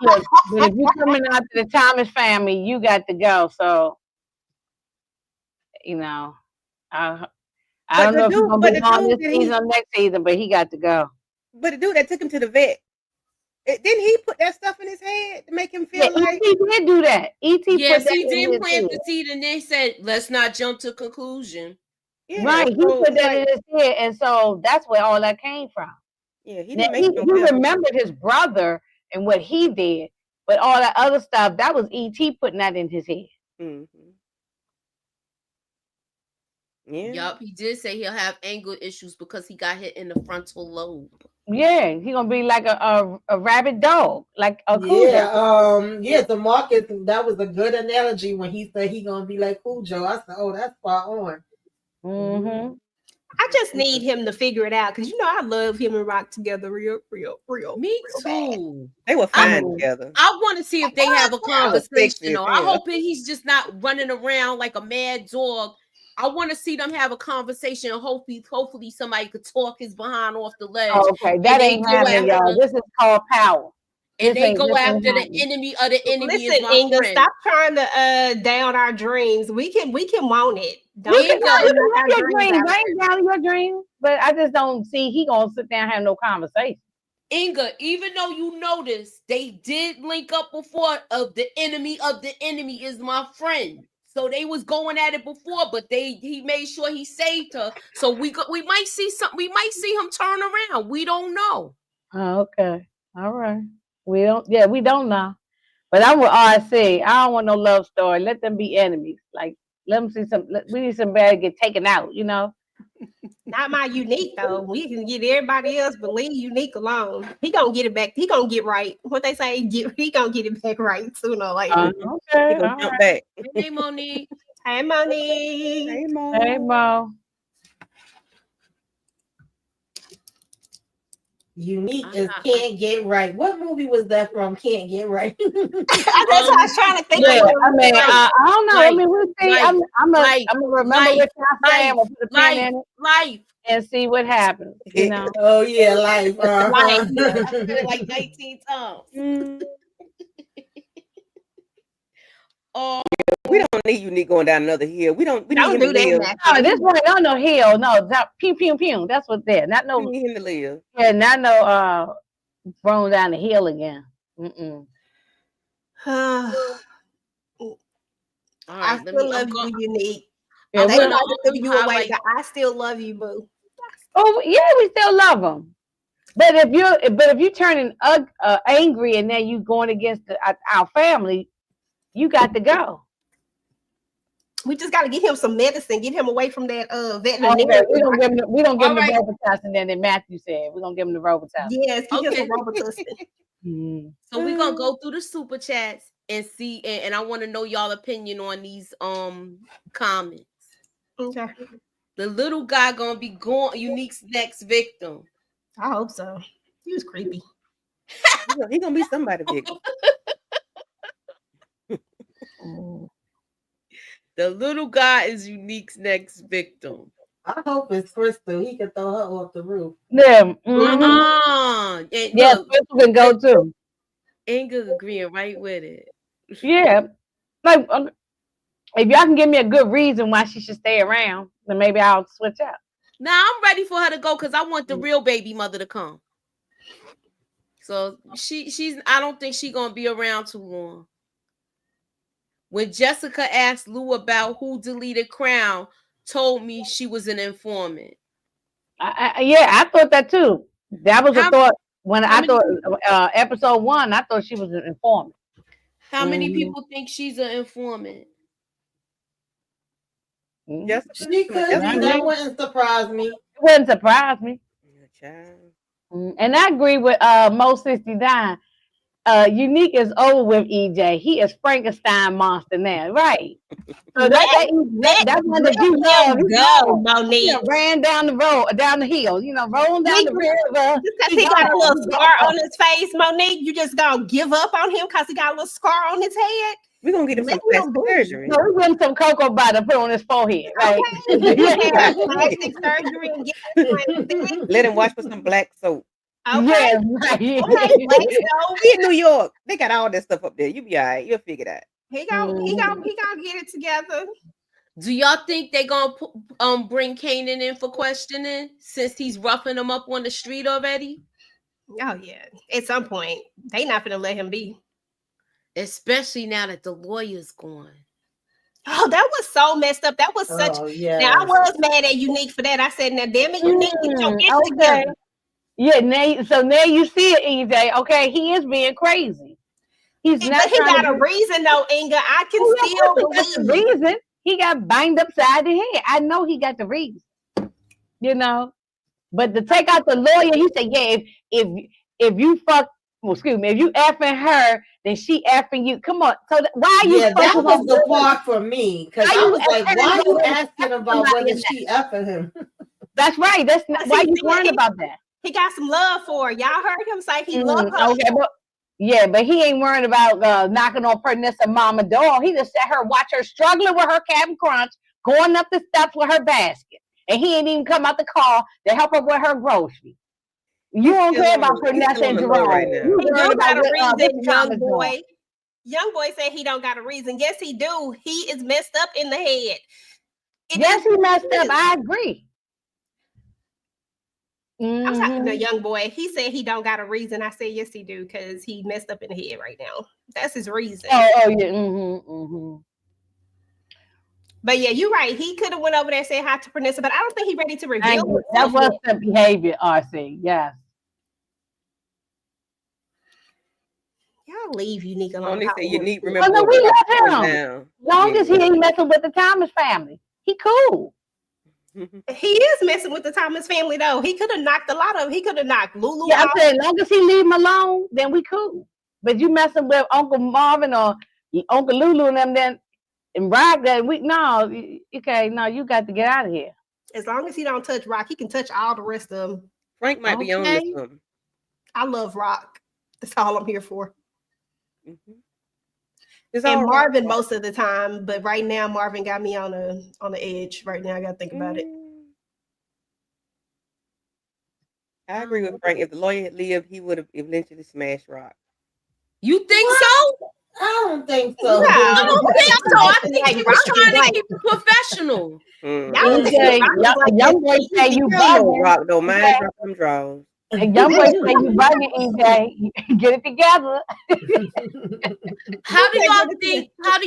S3: look, but if you're coming out to the Thomas family, you got to go. So, you know, I
S7: But
S3: don't
S7: the
S3: know if he's
S7: dude,
S3: gonna
S7: but
S3: be
S7: the
S3: on
S7: dude
S3: this
S7: that
S3: season
S7: he,
S3: or next season, but he got to go.
S7: but the dude that took him to the vet, didn't he put that stuff in his head to make him
S3: Yeah,
S7: feel like?
S3: E.T. did do that. E.T.
S8: Yes,
S3: put that
S8: he
S3: in
S8: did
S3: his
S8: plant
S3: head.
S8: the seed, and they said, "Let's not jump to conclusion."
S7: Yeah,
S3: Right, he
S7: so
S3: put
S7: it's
S3: that in
S7: like,
S3: his head, and so that's where all that came from.
S7: yeah, he
S3: Now
S7: didn't make him
S3: he
S7: feel.
S3: remembered his brother and what he did, but all that other stuff that was E.T. putting that in his head.
S7: Mm-hmm. Yeah.
S8: Yup, he did say he'll have anger issues because he got hit in the frontal lobe.
S3: Yeah, he gonna be like a rabid dog, like a Cujo.
S6: The Marcus, that was a good analogy when he said he gonna be like Cujo. I said, oh, that's spot on.
S3: Mm-hmm.
S5: I just need him to figure it out because I love him and Rock together real
S8: Me
S5: bad.
S8: too.
S7: They were fine together.
S8: I want to see if they have a conversation.
S7: sexy as
S8: Though. I
S7: hell.
S8: hope he's just not running around like a mad dog. I want to see them have a conversation. Hopefully somebody could talk his behind off the ledge.
S3: Okay, that ain't happening, y'all. This is called power.
S8: And they go
S3: this ain't
S8: after the
S3: happening.
S8: enemy of the enemy.
S5: Listen,
S8: is my
S5: Inga,
S8: friend.
S5: stop trying to down our dreams. We can want it. Don't
S3: You can
S5: knock
S3: have
S5: our
S3: your
S5: dreams
S3: dreams.
S5: out.
S3: I ain't down your dreams, but I just don't see he gonna sit down and have no conversation.
S8: Inga, even though you notice they did link up before of the enemy is my friend. So they was going at it before, but he made sure he saved her. So we might see something. We might see him turn around. We don't know.
S3: Oh, okay. All right. We don't know. But I'm with RC. I don't want no love story. Let them be enemies. Like, let them see we need somebody to get taken out,
S5: Not my Unique though. We can get everybody else, but leave Unique alone. He gonna get it back. He gonna get right. What they say, he gonna get it back right sooner or later.
S3: Okay.
S7: He gonna jump back.
S8: Hey, Monique.
S5: Hey, Monique.
S7: Hey, Mo.
S3: Hey, Mo.
S6: Unique is Can't Get Right. What movie was that from? Can't Get Right.
S5: That's what I was trying to think.
S3: Yeah,
S5: of.
S3: I mean, I don't know. I mean, we'll see. I'm gonna remember what y'all saying. We'll put a pin in it.
S8: Life.
S3: And see what happens.
S6: Oh yeah, life.
S5: Life.
S8: I said it like 19 times. Oh,
S7: we don't need Unique going down another hill. We need him to live.
S3: No, this one, no hill. No, pew, pew, pew. That's what's there. Not no.
S7: We need him to live.
S3: Yeah, not no thrown down the hill again. Mm-mm.
S5: I still love you, Unique.
S3: Yeah,
S5: They might have threw you away, but I still love you, boo.
S3: Oh yeah, we still love them. But if you're turning angry and then you going against our family, you got to go.
S5: We just got to get him some medicine, get him away from that veterinarian.
S3: Okay, we don't give him the Robitussin that Matthew said. We're gonna give him the Robitussin.
S5: Yes, get him some Robitussin.
S8: So we're gonna go through the super chats and see, and I want to know y'all opinion on these comments.
S5: Okay.
S8: The little guy gonna be Unique's next victim.
S5: I hope so. He was creepy.
S7: He's gonna be somebody victim.
S8: The little guy is Unique's next victim.
S6: I hope it's Crystal. He can throw her off the roof.
S3: Yeah.
S6: Yeah,
S3: Crystal can go too.
S8: Inga agreeing right with it.
S3: Yeah. Like, if y'all can give me a good reason why she should stay around, then maybe I'll switch out.
S8: Now I'm ready for her to go because I want the real baby mother to come. So she's I don't think she's gonna be around too long. When Jessica asked Lou about who deleted Crown, told me she was an informant.
S3: I thought that too. That was a thought when I thought episode 1. I thought she was an informant.
S8: How many people think she's an informant?
S6: Yes, she could. That wouldn't surprise me.
S3: It wouldn't surprise me. And I agree with Mo 69. Unique is over with EJ. He is Frankenstein monster now, right? So that's one that you love. Monique ran down the road, down the hill. Rolling down the river.
S5: Because he got a little scar on his face, Monique. You just gonna give up on him because he got a little scar on his head?
S7: We're gonna get him some plastic surgery.
S3: No, we give him some cocoa butter, put on his forehead, right?
S5: Okay, he can have plastic surgery and get
S7: Let him wash with some black soap.
S5: okay.
S3: Yeah, right.
S5: Okay, black soap.
S7: We in New York. They got all that stuff up there. You be all right. You'll figure it out.
S5: He gonna get it together.
S8: Do y'all think they gonna bring Kanan in for questioning since he's roughing them up on the street already?
S5: Oh yeah, at some point they not gonna let him be.
S8: Especially now that the lawyer's gone.
S5: Oh, that was so messed up. That was such.
S6: yeah.
S5: Now I was mad at Unique for that. I said, "Now, damn it, Unique, get your bitch together."
S3: Yeah, now you see it, EJ. Okay, he is being crazy. He's
S5: But
S3: not.
S5: he got a reason though, Inga. I can still
S3: the
S5: believe.
S3: reason he got banged upside the head. I know he got the reason. You know, but to take out the lawyer, he said, "Yeah, if you fuck, well, excuse me, if you effing her, then she effing you." Come on. So why are you?
S6: Yeah, that was the part for me because I was like, "Why are you asking about whether she effing him?"
S3: That's right. That's not, why you worried about that.
S5: He got some love for her. Y'all heard him say he loved her.
S3: Okay, but he ain't worried about knocking on Pernissa mama door. He just let her watch her struggling with her Captain Crunch, going up the steps with her basket, and he ain't even come out the car to help her with her groceries. You don't care about Pernissa and Jerome.
S7: Right now.
S5: He don't got a reason, young boy. Young boy said he don't got a reason. Yes, he do. He is messed up in the head.
S3: Yes, he messed up. I agree.
S5: I'm talking to the young boy. He said he don't got a reason. I said yes, he do, because he messed up in the head right now. That's his reason.
S3: Oh yeah.
S5: But yeah, you're right. He could have went over there and said hi to Pernissa, but I don't think he's ready to reveal.
S3: That was the behavior, RC. Yes.
S5: Y'all leave Unique alone.
S7: They say Unique. Remember?
S3: Oh no, we love him. Long as he ain't messing with the Thomas family, he cool.
S5: He is messing with the Thomas family though. He could have knocked a lot of. He could have knocked Lulu.
S3: Yeah,
S5: out.
S3: I said, long as he leave him alone, then we cool. But you messing with Uncle Marvin or Uncle Lulu and them, then and Rock, that we okay, no, you got to get out of here.
S5: As long as he don't touch Rock, he can touch all the rest of them.
S7: Frank might be on this one.
S5: I love Rock. That's all I'm here for.
S7: It's
S5: and
S7: all
S5: Marvin most of the time, but right now Marvin got me on the edge. Right now, I got to think about it.
S7: I agree with Frank. If the lawyer had lived, he would have eventually smashed Rock.
S8: You think so?
S6: I don't think so.
S8: No, I don't think so. I think he was trying to keep it professional.
S3: Young boy say you bugging.
S7: Rock though, mind drop them draws.
S3: And young boy say you bugging, EJ. Get it together.
S8: How do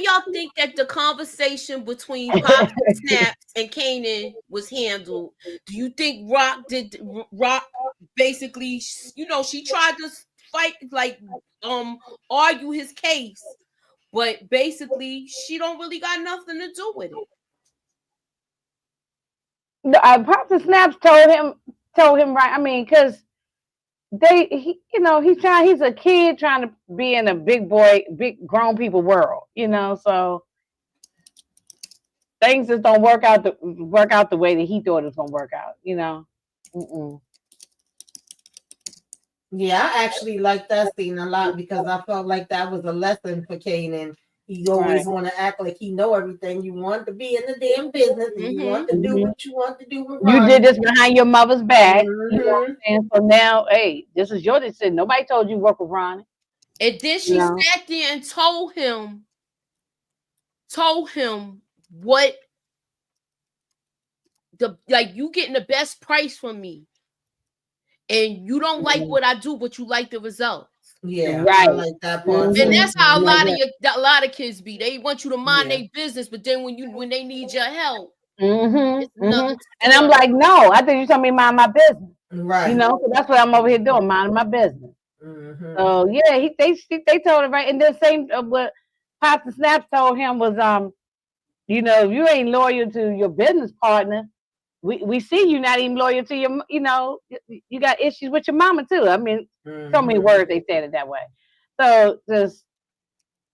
S8: y'all think that the conversation between Pop and Snaps and Kanan was handled? Do you think Rock basically, she tried to fight, like argue his case, but basically she don't really got nothing to do with it?
S3: Pop and Snaps told him right. I mean, because he's a kid trying to be in a big grown people world, so things just don't work out the way that he thought it was gonna work out,
S6: Yeah, I actually like that scene a lot because I felt like that was a lesson for Kanan. He always want to act like he know everything. You want to be in the damn business. And you want to do what you want to do. With
S3: you did this behind your mother's back. You know what I'm saying? So now, hey, this is your decision. Nobody told you to work with Ronnie.
S8: And then she sat there and told him what you getting the best price from me. And you don't like what I do, but you like the results.
S6: Yeah,
S3: right.
S6: I like that part.
S8: And that's how a lot of kids be. They want you to mind their business, but then when they need your help,
S3: and I'm like, no, I think you told me mind my business.
S6: Right.
S3: So that's what I'm over here doing, minding my business. So yeah, they told him right, and the same what Pops and Snaps told him was, if you ain't loyal to your business partner, we see you not even loyal to your, you got issues with your mama too. I mean, so many words they said it that way. So just,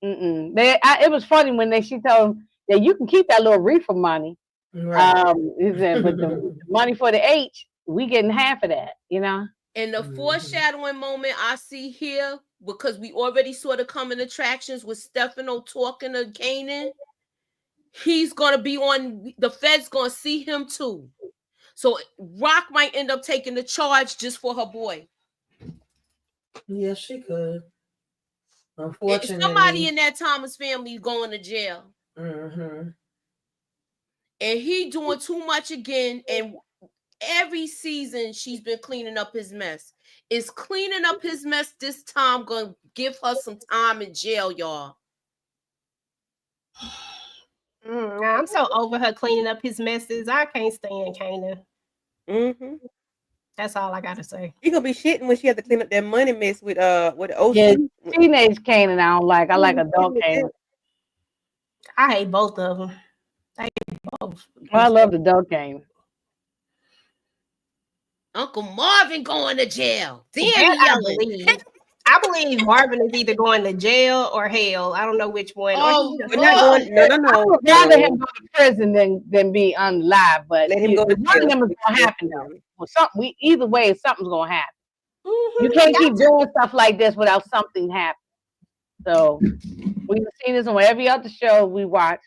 S3: it was funny when she told him that you can keep that little reefer money.
S6: Right.
S3: He said, but the money for the H, we getting half of that,
S8: And the foreshadowing moment I see here because we already saw the coming attractions with Stefano talking to Kanan. He's gonna be on. The Fed's gonna see him too. So Rock might end up taking the charge just for her boy.
S6: Yes, she could.
S8: Somebody
S6: Unfortunately,
S8: in that Thomas family going to jail.
S6: and
S8: he doing too much again. And every season she's been cleaning up his mess. Is cleaning up his mess this time gonna give her some time in jail, y'all?
S5: I'm so over her cleaning up his messes. I can't stand Kanan.
S7: Mm-hmm.
S5: That's all I gotta say.
S7: She gonna be shitting when she has to clean up that money mess with the OC.
S3: Yeah, teenage Kanan I don't like. I like adult Kanan.
S5: I hate both of them. I hate both.
S3: Well, I love adult Kanan.
S8: Uncle Marvin going to jail. Damn,
S5: That
S8: he yelling.
S5: I believe Marvin is either going to jail or hell. I don't know which one.
S8: Oh,
S7: We're not going. No.
S3: I would rather him go to prison than be unalive. But
S7: Let him go to
S3: one of
S7: jail.
S3: them is gonna happen though. Well, either way, something's gonna happen.
S5: Mhm.
S3: You can't keep doing stuff like this without something happening. So we've seen this on every other show we watch.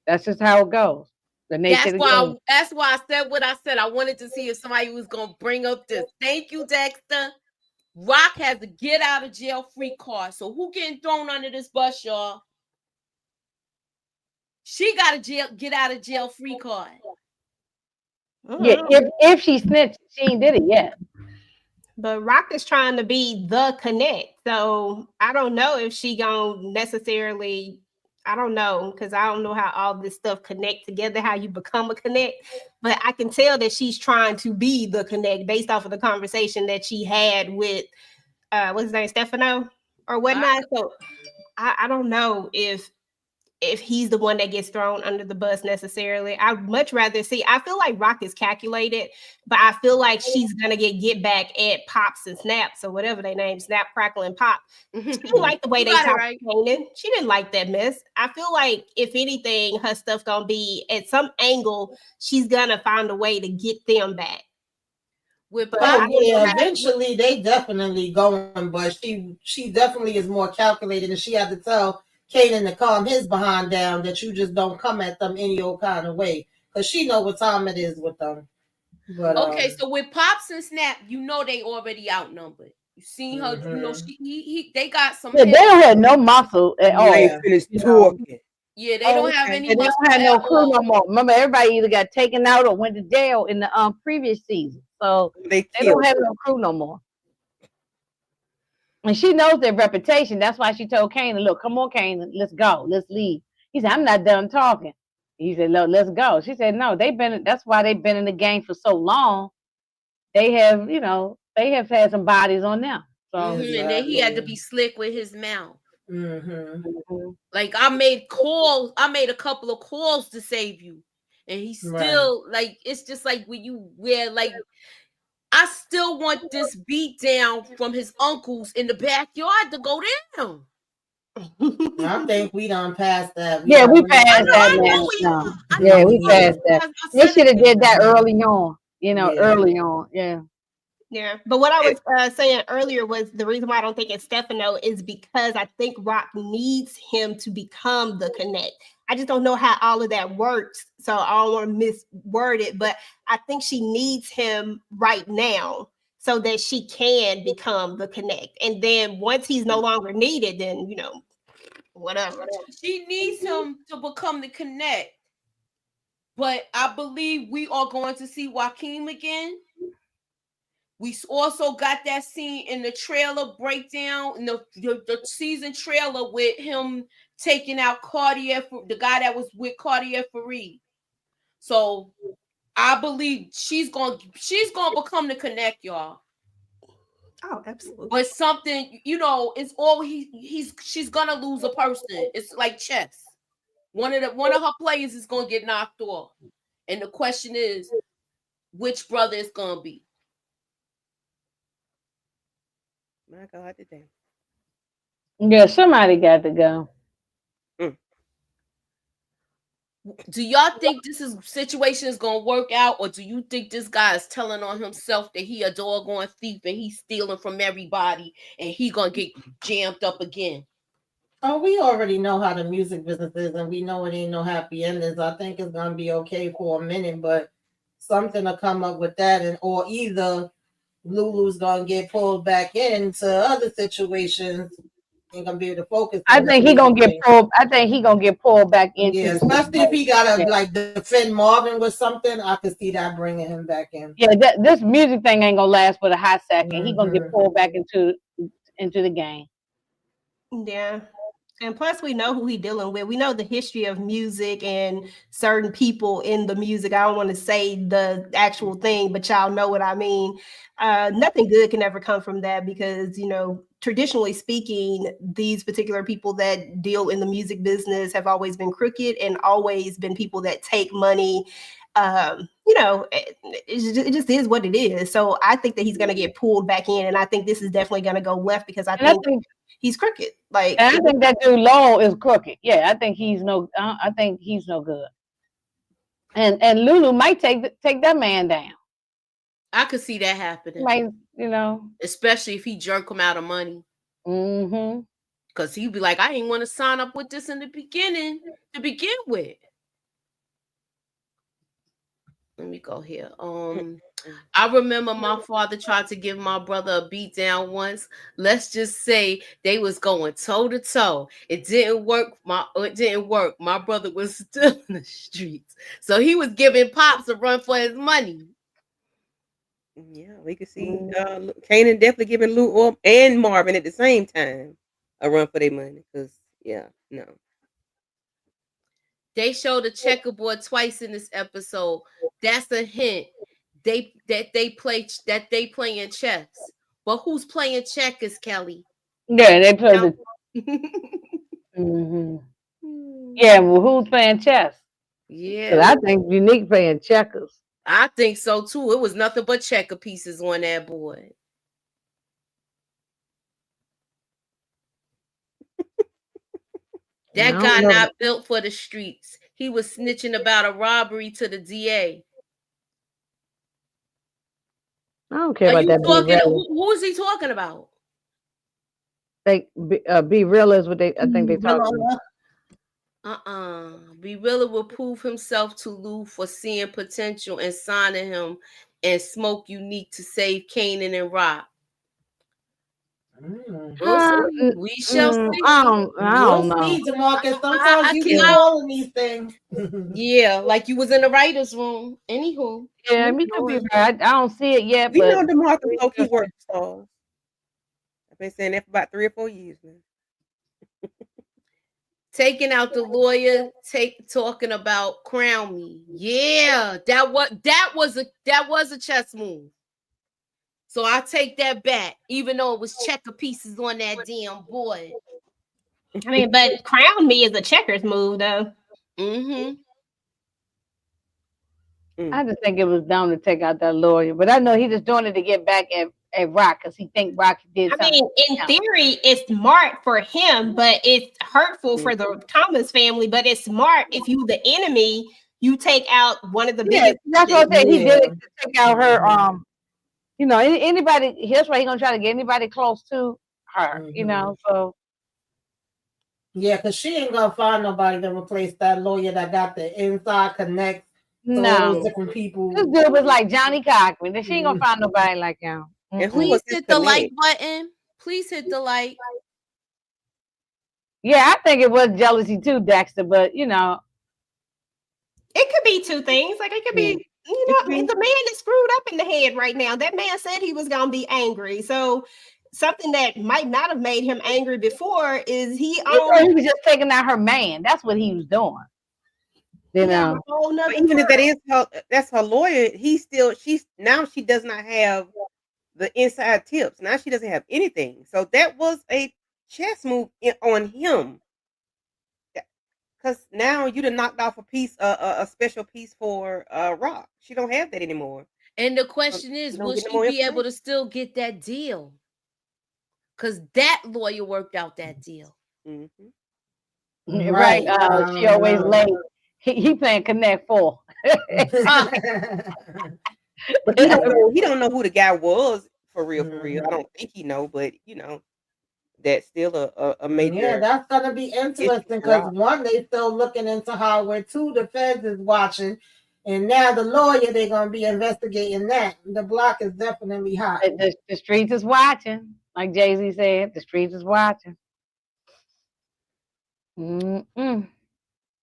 S3: That's just how it goes. The nature of the game.
S8: That's why I said what I said. I wanted to see if somebody was gonna bring up this. Thank you, Dexter. Rock has a get out of jail free card. So who getting thrown under this bus, y'all? She got a get out of jail free card.
S3: Yeah, if she snitched, she ain't did it yet.
S5: But Rock is trying to be the connect. So I don't know if she gonna necessarily, I don't know, because I don't know how all this stuff connect together, how you become a connect. But I can tell that she's trying to be the connect based off of the conversation that she had with what's his name, Stefano or whatnot. So I don't know if he's the one that gets thrown under the bus necessarily. I'd much rather see. I feel like Rock is calculated, but I feel like she's gonna get back at Pops and Snaps or whatever they name, Snap, Crackle, and Pop. She didn't like the way they talked to Kanan. She didn't like that mess. I feel like if anything, her stuff gonna be at some angle. She's gonna find a way to get them back.
S6: Eventually they definitely going, but she definitely is more calculated, and she had to tell Kanan to calm his behind down, that you just don't come at them any old kind of way, because she know what time it is with them. But
S8: okay, so with Pops and Snap, you know they already outnumbered. You seen her, you know, they got some.
S3: Yeah, they don't have no muscle at all.
S7: Ain't finished talking.
S8: Yeah, they don't have any.
S3: They don't have no crew no more. Remember, everybody either got taken out or went to jail in the previous season, so they don't have no crew no more. And she knows their reputation. That's why she told Kanan, "Look, come on, Kanan, let's go, let's leave." He said, "I'm not done talking." He said, "No, let's go." She said, "No, that's why they've been in the game for so long. They have, they have had some bodies on them." So
S8: and then he had to be slick with his mouth. Like I made a couple of calls to save you, and he still like, it's just like when you wear like, I still want this beat down from his uncles in the backyard to go down.
S6: I think we done passed that.
S3: We passed that now. Yeah, we passed that. They should have did that early on. Early on. Yeah.
S5: Yeah, but what I was saying earlier was the reason why I don't think it's Stefano is because I think Rock needs him to become the connect. I just don't know how all of that works, so I don't want to misword it, but I think she needs him right now so that she can become the connect. And then once he's no longer needed, then, whatever.
S8: She needs him to become the connect. But I believe we are going to see Joaquin again. We also got that scene in the trailer breakdown, in the season trailer with him taking out Cartier, the guy that was with Cartier Fareed. So I believe she's gonna become the connect, y'all.
S5: Oh, absolutely.
S8: But something, it's all she's gonna lose a person. It's like chess. One of her players is gonna get knocked off. And the question is, which brother it's gonna be?
S7: My God, today.
S3: Yeah, somebody got to go.
S8: Do y'all think this situation is gonna work out, or do you think this guy is telling on himself that he a doggone thief and he's stealing from everybody and he gonna get jammed up again?
S6: Oh, we already know how the music business is, and we know it ain't no happy endings. I think it's gonna be okay for a minute, but something to come up with that, and or either Lulu's gonna get pulled back into other situations. Ain't gonna be able to focus.
S3: I
S6: On
S3: think he gonna get pulled. I think he gonna get pulled back into.
S6: Yeah, especially if he gotta like defend Marvin with something. I could see that bringing him back in.
S3: Yeah, this music thing ain't gonna last but a hot second. He gonna get pulled back into the game.
S5: Yeah. And plus, we know who he's dealing with. We know the history of music and certain people in the music. I don't want to say the actual thing, but y'all know what I mean. Nothing good can ever come from that because, traditionally speaking, these particular people that deal in the music business have always been crooked and always been people that take money. It just is what it is. So I think that he's going to get pulled back in. And I think this is definitely going to go left because I think he's crooked. And
S3: I think that dude Lowell is crooked. Yeah, I think he's no good. And Lulu might take that man down.
S8: I could see that happening.
S3: Might,
S8: especially if he jerk him out of money.
S3: Mm-hmm.
S8: Because he'd be like, I didn't want to sign up with this in the beginning to begin with. Let me go here. I remember my father tried to give my brother a beat down once. Let's just say they was going toe to toe. It didn't work. My brother was still in the streets, so he was giving Pops a run for his money.
S7: Yeah, we could see Kanan definitely giving Lou and Marvin at the same time a run for their money. Because no.
S8: They showed a checkerboard twice in this episode. That's a hint. They playing chess. But who's playing checkers, Kelly?
S3: Yeah, they play the. Mm-hmm. Yeah, well, who's playing chess?
S8: Yeah,
S3: I think Unique playing checkers.
S8: I think so too. It was nothing but checker pieces on that board. That guy not built for the streets. He was snitching about a robbery to the DA.
S3: I don't care about that.
S8: Who is he talking about?
S3: Be real is what I think they talk
S8: about. Be real will prove himself to Lou for seeing potential and signing him and Smoke Unique to save Kanan and Rock. We shall see.
S3: I don't know.
S6: See, DeMarcus, sometimes you get all of these things.
S7: Yeah,
S8: like you was in the writer's room. Anywho.
S3: Yeah, me could be right. I don't see it yet.
S7: We know DeMarcus low-key work stars. I've been saying that for about 3 or 4 years now.
S8: Taking out the lawyer, talking about crown me. Yeah, that was a chess move. So I take that back, even though it was checker pieces on that damn board.
S5: I mean, but crown me is a checkers move, though.
S8: Mm-hmm.
S3: I just think it was dumb to take out that lawyer, but I know he just doing it to get back at Rock because he think Rock did something.
S5: I mean, in theory, it's smart for him, but it's hurtful for the Thomas family. But it's smart if you the enemy, you take out one of the biggest.
S3: That's what I said. He did it to take out her. Anybody. Here's why he gonna try to get anybody close to her. So.
S6: Yeah, because she ain't gonna find nobody to replace that lawyer that got the inside connect.
S3: No,
S6: different people.
S3: This dude was like Johnny Cochran. She ain't gonna find nobody like him.
S8: And please hit the like button. Please hit the like.
S3: Yeah, I think it was jealousy too, Dexter. But
S5: it could be two things. Like it could be, the man is screwed up in the head right now. That man said he was gonna be angry. So something that might not have made him angry before is he
S3: was just taking out her man. That's what he was doing.
S7: Even if that's her lawyer, she does not have the inside tips. Now she doesn't have anything. So that was a chess move on him. Because now you done knocked off a piece, a special piece for Rock. She don't have that anymore.
S8: And the question is, will she be able to still get that deal? Because that lawyer worked out that deal.
S7: Mm-hmm.
S3: Right. She always late. He playing Connect 4.
S7: But he don't know who the guy was for real. I don't think he know, but that's still a major.
S6: Yeah, that's gonna be interesting because one, they still looking into Howard. Two, the feds is watching, and now the lawyer they're gonna be investigating that. The block is definitely hot.
S3: The streets is watching, like Jay-Z said. The streets is watching. Mm-mm.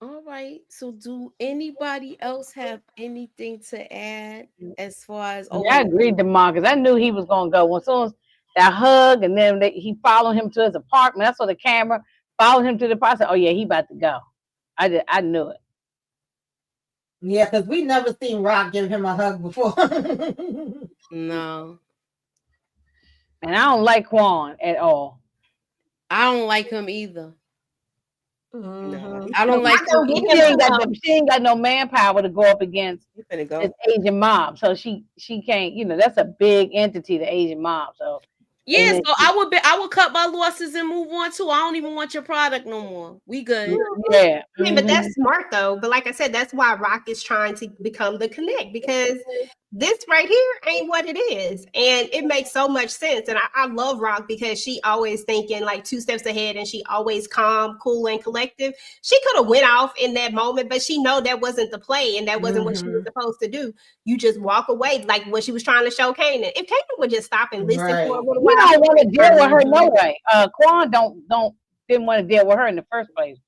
S8: All right. So, do anybody else have anything to add as far as?
S3: I agreed to Marcus. I knew he was gonna go. As soon as that hug, and then he followed him to his apartment. I saw the camera followed him to the apartment. I said, "Oh yeah, he about to go." I knew it.
S6: Yeah, because we never seen Rock give him a hug before.
S8: No.
S3: And I don't like Quan at all.
S8: I don't like him either.
S7: No,
S8: I don't like him.
S3: She ain't got no manpower to go up against this Asian mob, so she can't. That's a big entity, the Asian mob. So
S8: yeah, so I would cut my losses and move on too. I don't even want your product no more. We good.
S3: Yeah.
S5: I mean, but that's smart though. But like I said, that's why Rock is trying to become the Connect, because this right here ain't what it is. And it makes so much sense. And I love Rock because she always thinking like 2 steps ahead, and she always calm, cool, and collective. She could have went off in that moment, but she know that wasn't the play, and that wasn't what she was supposed to do. You just walk away, like when she was trying to show Kanan. If Kanan would just stop and listen for a little while.
S3: We don't want to deal with her no way. Quan didn't want to deal with her in the first place.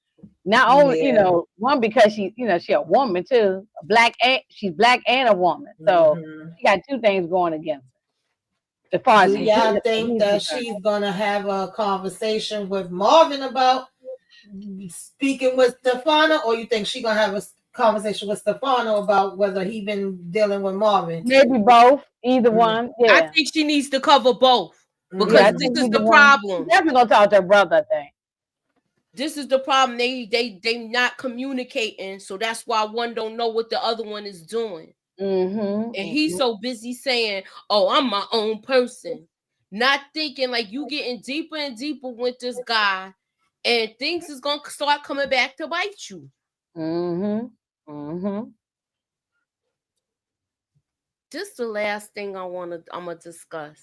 S3: Not only, one, because she a woman too, she's black and a woman. So she got two things going against her. As far
S6: do y'all think that she's gonna have a conversation with Marvin about speaking with Stefano, or you think she's gonna have a conversation with Stefano about whether he been dealing with Marvin?
S3: Maybe both, either one. Yeah.
S8: I think she needs to cover both because this is the problem.
S3: Definitely gonna talk to her brother, I think.
S8: This is the problem. They not communicating, so that's why one don't know what the other one is doing. And he's so busy saying, "Oh, I'm my own person," not thinking like you getting deeper and deeper with this guy, and things is gonna start coming back to bite you. This is the last thing I'm gonna discuss.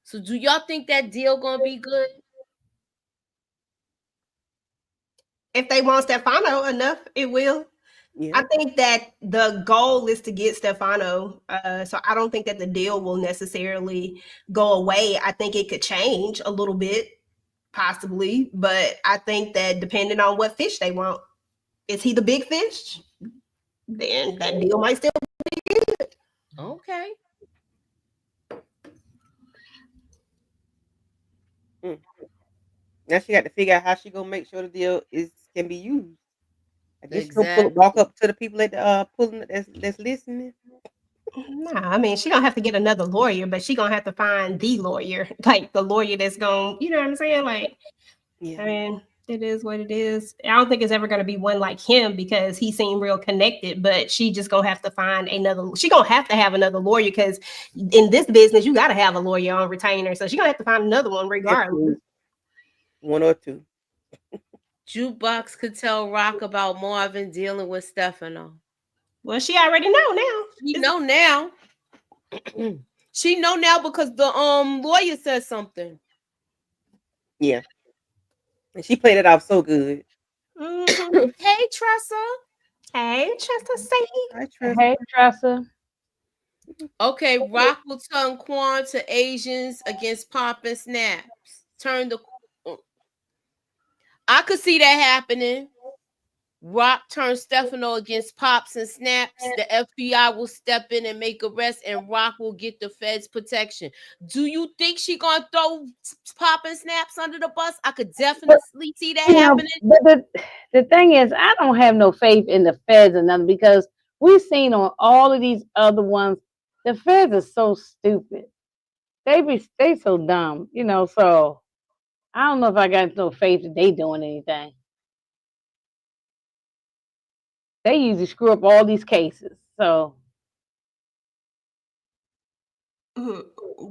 S8: So, do y'all think that deal gonna be good?
S5: If they want Stefano enough, it will. Yeah. I think that the goal is to get Stefano. So I don't think that the deal will necessarily go away. I think it could change a little bit, possibly. But I think that depending on what fish they want, is he the big fish? Then that deal might still be good.
S8: Okay.
S7: Now she got to figure out how she gonna make sure the deal can be used. I guess exactly. Walk up to the people at the pulling that's listening.
S5: Nah, I mean, she gonna have to get another lawyer, but she gonna have to find the lawyer, like the lawyer that's gonna, you know what I'm saying? Like, yeah. I mean, it is what it is. I don't think it's ever gonna be one like him because he seemed real connected, but she just gonna have to find another. She gonna have to have another lawyer because in this business you gotta have a lawyer on retainer, so she gonna have to find another one regardless.
S7: One or two.
S8: Jukebox could tell Rock about Marvin dealing with Stefano.
S5: Well, she already know now.
S8: She know now. She know now because the lawyer said something.
S7: Yeah. And she played it off so good.
S8: Hey, Tressa.
S5: Hey, Tressa.
S3: Hi, Tressa. Hey, Tressa.
S8: Okay, Rock will turn Quan to Asians against Pop and Snaps. I could see that happening. Rock turns Stefano against Pops and Snaps. The FBI will step in and make arrests, and Rock will get the feds protection. Do you think she gonna throw Pop and Snaps under the bus? I could definitely see that happening.
S3: But the thing is, I don't have no faith in the feds or nothing because we've seen on all of these other ones, the feds are so stupid. They so dumb, so I don't know if I got no faith that they doing anything. They usually screw up all these cases. So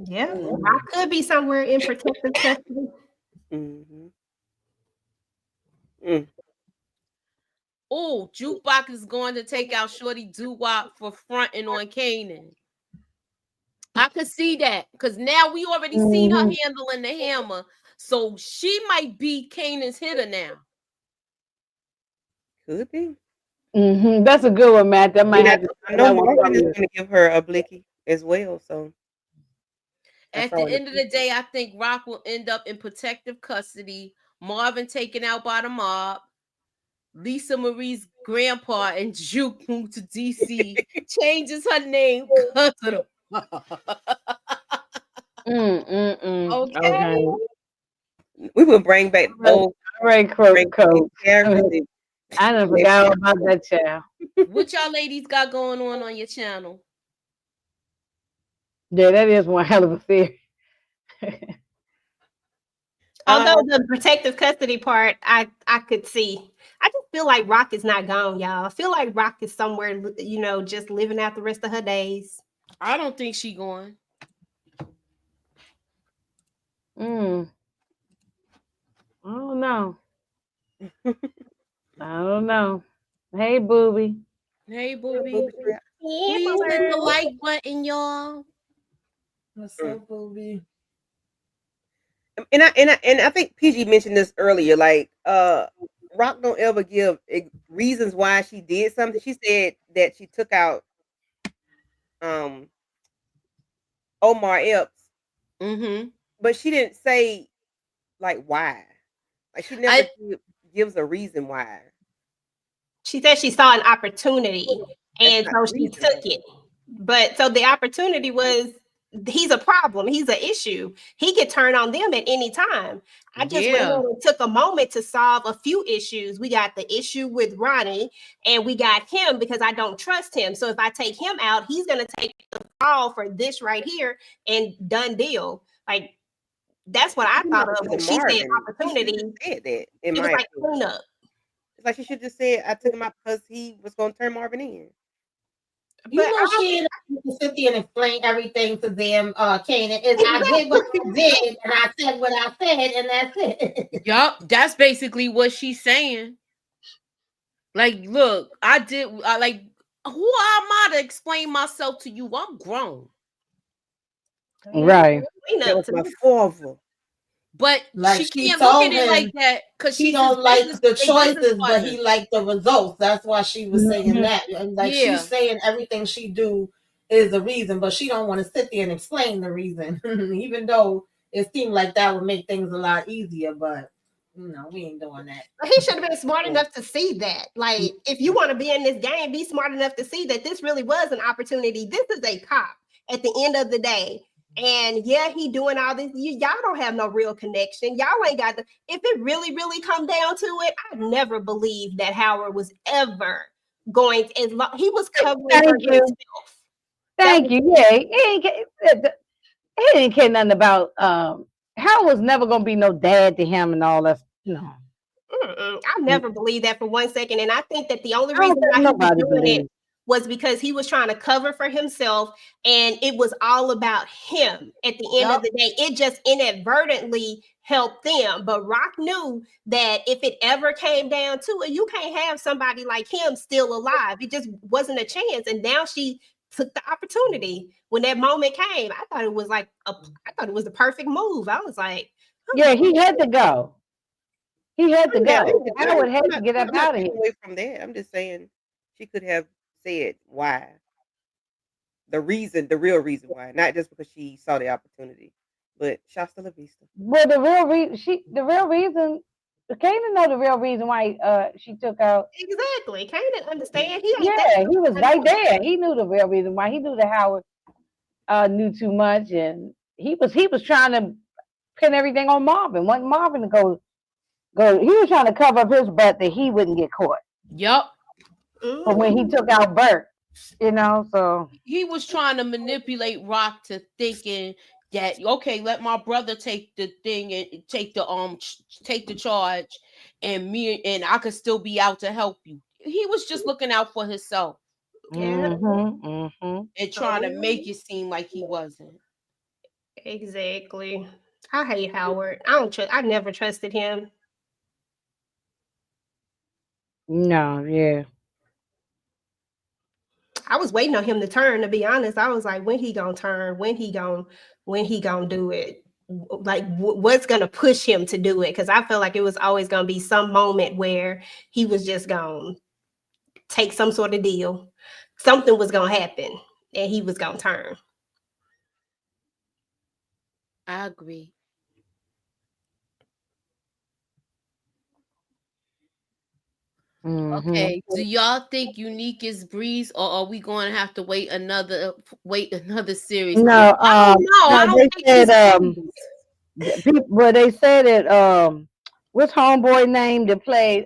S5: yeah, I could be somewhere in protective custody.
S8: Oh, Jukebox is going to take out Shorty Doo-Wop for fronting on Kanan. I could see that because now we already seen her handling the hammer, so she might be Kanan's hitter now.
S7: Could be.
S3: That's a good one, Matt. That might have to
S7: I
S3: say
S7: know
S3: that one
S7: Marvin
S3: from
S7: is
S3: you.
S7: going to give her a blicky as well. So
S8: At the end of the day, I think Rock will end up in protective custody. Marvin taken out by the mob. Lisa Marie's grandpa and Juke moved to DC. Changes her name because of the
S3: Okay.
S7: we will bring back old
S3: Right,
S7: bring back
S3: Coach.
S7: characters.
S3: I done forgot all about that child.
S8: What y'all ladies got going on your channel?
S3: Yeah, that is one hell of a theory.
S5: Although the protective custody part, I could see. I just feel like Rock is not gone, y'all. I feel like Rock is somewhere, just living out the rest of her days.
S8: I don't think she going.
S3: I don't know. I don't know. Hey, Booby.
S8: Hey, Booby.
S5: Yeah,
S8: Please hit the like button, y'all.
S6: What's up, Booby?
S7: And I think PG mentioned this earlier. Like, Rock don't ever give reasons why she did something. She said that she took out Omar Epps, but she didn't say like why. Like she never gives a reason why.
S5: She said she saw an opportunity, and so she took it. But so the opportunity was he's a problem. He's an issue. He could turn on them at any time. I just went ahead and took a moment to solve a few issues. We got the issue with Ronnie, and we got him because I don't trust him. So if I take him out, he's going to take the fall for this right here and done deal. Like, that's what I thought of when she said opportunity.
S7: Said that,
S5: it was like cleanup.
S7: It's like she should just say I took him out because he was going to turn Marvin in.
S6: She didn't have to sit there and explain everything to them, Kanan. I did what I did, and I said what I said, and that's it.
S8: Yup, that's basically what she's saying. Like, look, who am I to explain myself to you? I'm grown.
S3: Right.
S7: That was my father.
S8: But
S6: like
S8: she can't look at it like that because
S6: she don't like the choices, but he liked the results. That's why she was saying that. And like she's saying everything she do is a reason, but she don't want to sit there and explain the reason, even though it seemed like that would make things a lot easier. But we ain't doing that.
S5: He should have been smart enough to see that. Like, if you want to be in this game, be smart enough to see that this really was an opportunity. This is a cop at the end of the day. And yeah, he doing all this. Y'all don't have no real connection. Y'all ain't got the. If it really, really come down to it, I never believed that Howard was ever going to. He was covering for himself.
S3: Thank you. Yeah, he didn't care nothing about. Howard was never gonna be no dad to him and all that. No.
S5: I never believed that for 1 second, and I think that the only reason why he was doing it was because he was trying to cover for himself, and it was all about him. At the end of the day, it just inadvertently helped them. But Rock knew that if it ever came down to it, you can't have somebody like him still alive. It just wasn't a chance. And now she took the opportunity when that moment came. I thought it was I thought it was the perfect move. I was like,
S3: yeah, he had to go. He had to go. Howard had to get up out of here.
S7: Away from that, I'm just saying she could have said why. The real reason why, not just because she saw the opportunity. But Shasta La Vista.
S3: Well, the real reason, Kanan know the real reason why she took out.
S5: Exactly. Kanan understand.
S3: He was right there. He knew the real reason why. He knew that Howard knew too much, and he was trying to pin everything on Marvin. Want Marvin to go. He was trying to cover up his butt that he wouldn't get caught.
S8: Yup.
S3: But when he took out Bert, so
S8: he was trying to manipulate Rock to thinking that let my brother take the thing and take the charge, and I could still be out to help you. He was just looking out for himself, and trying to make it seem like he wasn't.
S5: Exactly. I hate Howard. I never trusted him.
S3: No, yeah.
S5: I was waiting on him to turn. To be honest, I was like, when he gonna turn? When he gonna do it? Like, what's gonna push him to do it? Because I felt like it was always gonna be some moment where he was just gonna take some sort of deal. Something was gonna happen, and he was gonna turn.
S8: I agree. Okay. Do y'all think Unique is Breeze, or are we going to have to wait another series?
S3: No,
S8: I don't know. I
S3: no,
S8: don't
S3: they
S8: think
S3: said
S8: it's Breeze.
S3: people, well, they said it what's homeboy name that played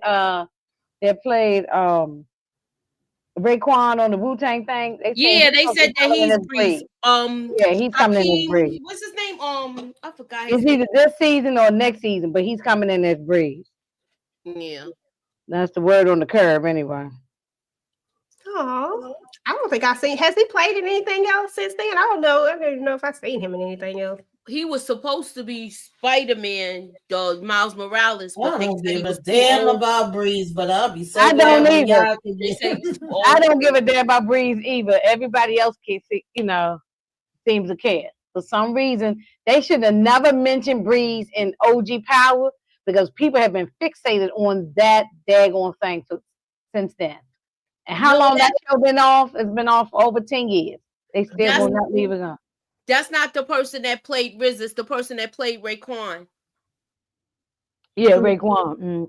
S3: Raekwon on the Wu-Tang thing. They said
S8: Yeah,
S3: he's
S8: they
S3: supposed to
S8: said
S3: be
S8: that
S3: coming in
S8: he's
S3: as
S8: Breeze.
S3: Breeze. Yeah, he's coming in as
S8: Hakeem,
S3: Breeze.
S8: what's his name? I forgot his
S3: It's
S8: name.
S3: either this season or next season, but he's coming in as Breeze.
S8: Yeah.
S3: That's the word on the curve, anyway.
S5: Oh, I don't think I've seen. Has he played in anything else since then? I don't know. I don't even know if I've seen him in anything else.
S8: He was supposed to be Spider-Man, Miles Morales,
S6: I
S8: but they
S6: don't
S8: said he
S6: give a
S8: was too
S6: damn
S8: old.
S6: about Breeze, but I'll be so
S3: I don't
S6: glad when
S3: either.
S6: y'all can
S8: They
S6: get.
S8: said he's too
S3: I
S8: old.
S3: don't give a damn about Breeze either. Everybody else can see, seems to care. For some reason, they should have never mentioned Breeze in OG Power because people have been fixated on that daggone thing since then. And how
S8: No,
S3: long that show been off? It's been off for over 10 years. They still
S8: that's
S3: will not leave it on.
S8: that's not the person that played Riz. It's the person that played Raekwon.
S3: Yeah, Raekwon.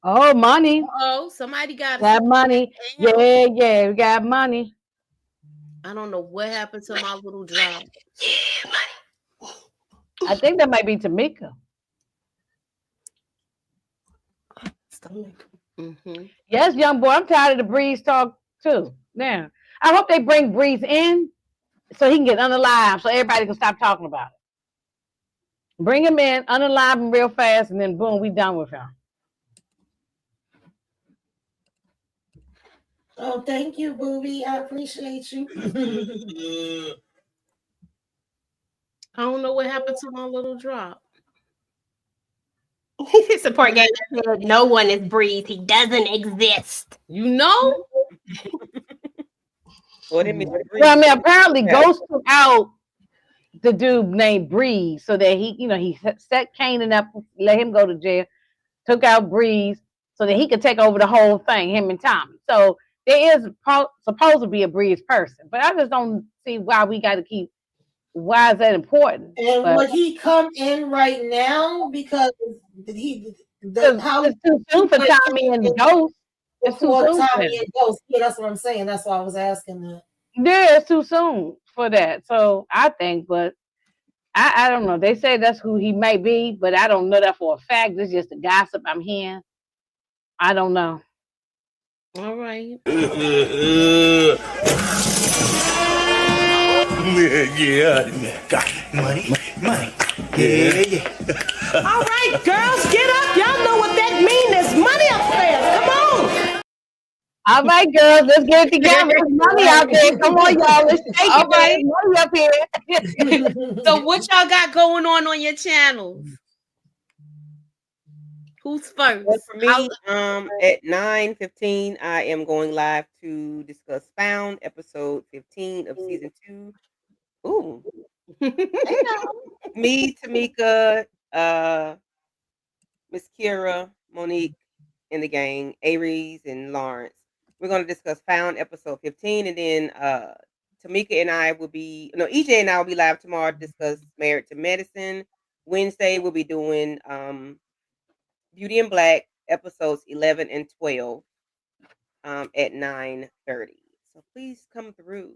S3: Oh, money.
S8: Oh, somebody got to
S3: Got
S8: support
S3: money.
S8: that channel.
S3: Yeah, we got money.
S8: I don't know what happened to my little drop.
S3: I think that might be Tamika.
S5: Stomach.
S3: Yes, young boy. I'm tired of the Breeze talk too. Now, I hope they bring Breeze in so he can get unalive so everybody can stop talking about it. Bring him in, unalive him real fast, and then boom, we done with him.
S6: Oh, thank you, Booby. I appreciate you.
S8: I don't know what happened to my little drop.
S5: Support game said no one is Breeze. He doesn't exist.
S8: You know?
S7: Well, they Mr. Breeze.
S3: Well, I mean, apparently
S7: Yeah.
S3: Ghost took out the dude named Breeze so that he set Kanan up, let him go to jail, took out Breeze so that he could take over the whole thing, him and Tommy. So there is supposed to be a Breeze person, but I just don't see why we got to keep. Why is that important?
S6: And would he come in right now because how
S3: it's too soon for Tommy and Ghost. It's too
S6: before
S3: soon for
S6: Tommy
S3: them.
S6: and Ghost? Yeah, that's what I'm saying. That's why I was asking that.
S3: Yeah, it's too soon for that. So I think, but I don't know. They say that's who he may be, but I don't know that for a fact. It's just a gossip I'm hearing. I don't know.
S8: All right.
S9: Yeah, got money. Yeah.
S10: All right, girls, get up. Y'all know what that means. There's money upstairs. Come on.
S3: All right, girls, let's get it together. There's money out there. Come on, y'all. Let's take
S8: All
S3: it.
S8: right.
S3: There's money up here.
S8: So what y'all got going on your channels? Who's first?
S7: Well, for me, at 9:15, I am going live to discuss Found episode 15 of season 2. Ooh. Me, Tamika, Miss Kira, Monique, and the gang, Aries and Lawrence. We're going to discuss Found episode 15, and then Tamika and I will be, no, EJ and I will be live tomorrow to discuss Married to Medicine. Wednesday, we'll be doing Beauty in Black episodes 11 and 12 at 9:30. So please come through.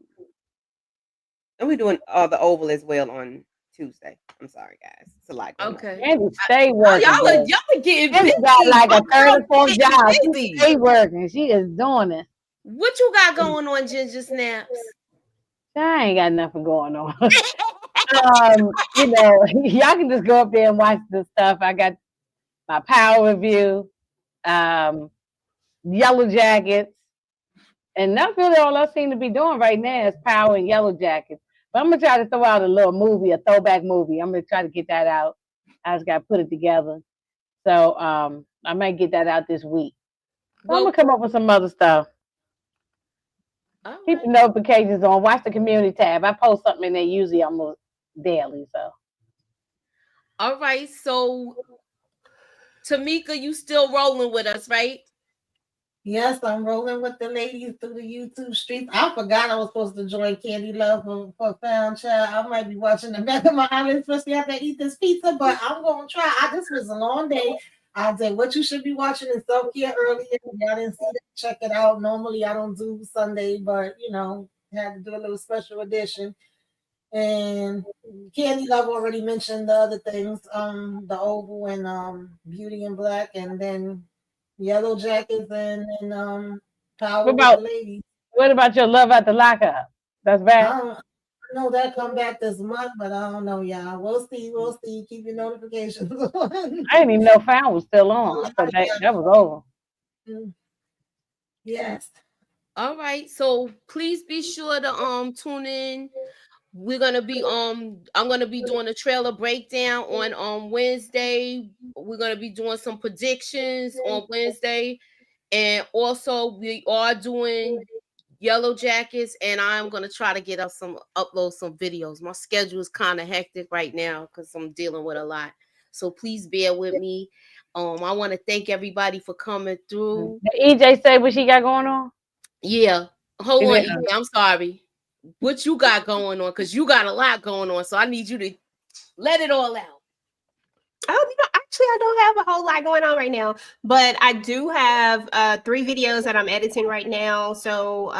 S7: And we're doing the Oval as well on Tuesday. I'm sorry, guys. It's a lot going on.
S8: Okay.
S3: Andy stay working.
S8: Y'all are getting
S3: Andy
S8: busy.
S3: got like a
S8: My girl
S3: third or fourth
S8: getting
S3: job. She
S8: busy.
S3: stay working. She is doing it.
S8: What you got going on, Ginger Snaps?
S3: I ain't got nothing going on. Y'all can just go up there and watch this stuff. I got my Power review, Yellow Jackets, and that's really all I seem to be doing right now is Power and Yellow Jackets. But I'm gonna try to throw out a little movie, a throwback movie. I'm gonna try to get that out. I just gotta put it together. So I might get that out this week. I'm
S8: Well,
S3: gonna come up with some other stuff.
S8: all
S3: Keep
S8: right.
S3: the notifications on. Watch the community tab. I post something in there usually almost daily. So
S8: All right. So, Tamika, you still rolling with us, right?
S6: Yes, I'm rolling with the ladies through the YouTube streets. I forgot I was supposed to join Candy Love for Found Child. I might be watching the back of my eyelids, especially after I eat this pizza, but I'm going to try. This was a long day. I did what you should be watching in self-care earlier. If y'all didn't see that, check it out. Normally, I don't do Sunday, but, had to do a little special edition. And Candy Love already mentioned the other things, the Oval and Beauty in Black, and then Yellow Jackets and Power with the Ladies.
S3: what about your Love at the Lockup? That's bad.
S6: I don't know that come back this month, but I don't know, y'all. We'll see. We'll see. Keep your notifications on.
S3: I didn't even know Found was still on. I thought that was over.
S6: Yes.
S8: All right. So please be sure to tune in. We're gonna be I'm gonna be doing a trailer breakdown on Wednesday. We're gonna be doing some predictions on Wednesday, and also we are doing Yellow Jackets, and I'm gonna try to get up upload some videos. My schedule is kind of hectic right now because I'm dealing with a lot. So please bear with me. I want to thank everybody for coming through.
S3: Did EJ say what she got going on?
S8: Yeah. Hold on, EJ. I'm sorry. What you got going on? Because you got a lot going on. So I need you to let it all out.
S5: Oh, actually, I don't have a whole lot going on right now, but I do have 3 videos that I'm editing right now. So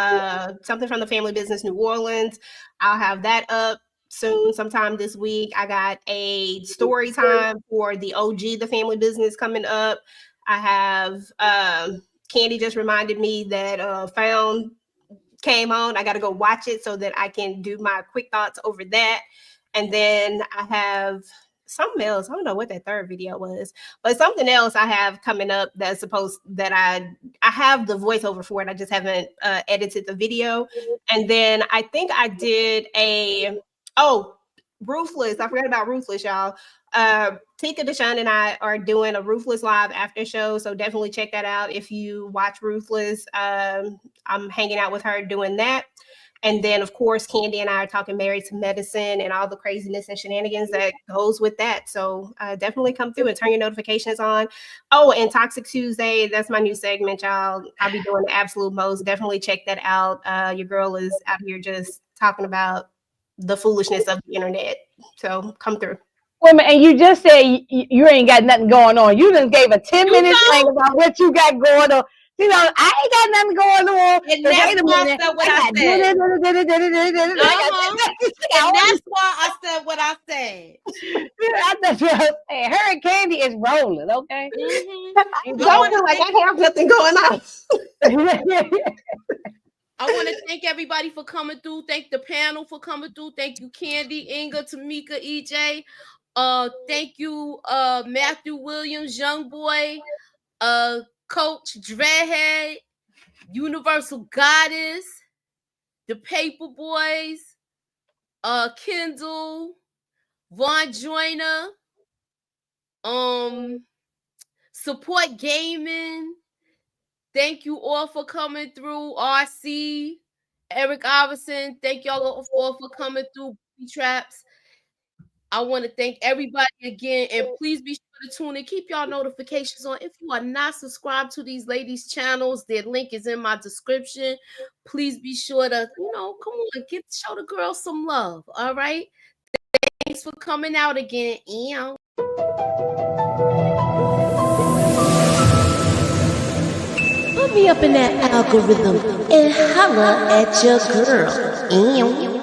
S5: something from the Family Business New Orleans, I'll have that up soon, sometime this week. I got a story time for the OG, the Family Business, coming up. I have Candy just reminded me that Found came on. I got to go watch it so that I can do my quick thoughts over that. And then I have something else. I don't know what that third video was, but something else I have coming up that's that I have the voiceover for it. I just haven't edited the video. And then I think I did Ruthless. I forgot about Ruthless, y'all. Tika Deshawn and I are doing a Ruthless live after show, so definitely check that out if you watch Ruthless. I'm hanging out with her doing that. And then, of course, Candy and I are talking Married to Medicine and all the craziness and shenanigans that goes with that. So definitely come through and turn your notifications on. Oh, and Toxic Tuesday, that's my new segment, y'all. I'll be doing the absolute most. Definitely check that out. Your girl is out here just talking about the foolishness of the internet. So come through.
S3: Wait a minute, and you just said you ain't got nothing going on. You just gave a 10-minute thing about what you got going on. I ain't got nothing going on.
S8: And that's why I said what I said. And that's why I said what I said.
S3: That's what I said. Her and Candy is rolling, okay?
S5: Mm-hmm. Don't feel like I have nothing going on.
S8: I want to thank everybody for coming through. Thank the panel for coming through. Thank you, Candy, Inga, Tamika, EJ. Thank you, Matthew Williams, Young Boy, Coach Dreadhead, Universal Goddess, the Paper Boys, Kendall, Von Joyner, Support Gaming. Thank you all for coming through. RC, Eric Iverson, thank y'all all for coming through. Traps. I want to thank everybody again, and please be sure to tune in. Keep y'all notifications on. If you are not subscribed to these ladies' channels, their link is in my description. Please be sure to, come on, show the girls some love. All right. Thanks for coming out again.
S10: Put me up in that algorithm and holla at your girl.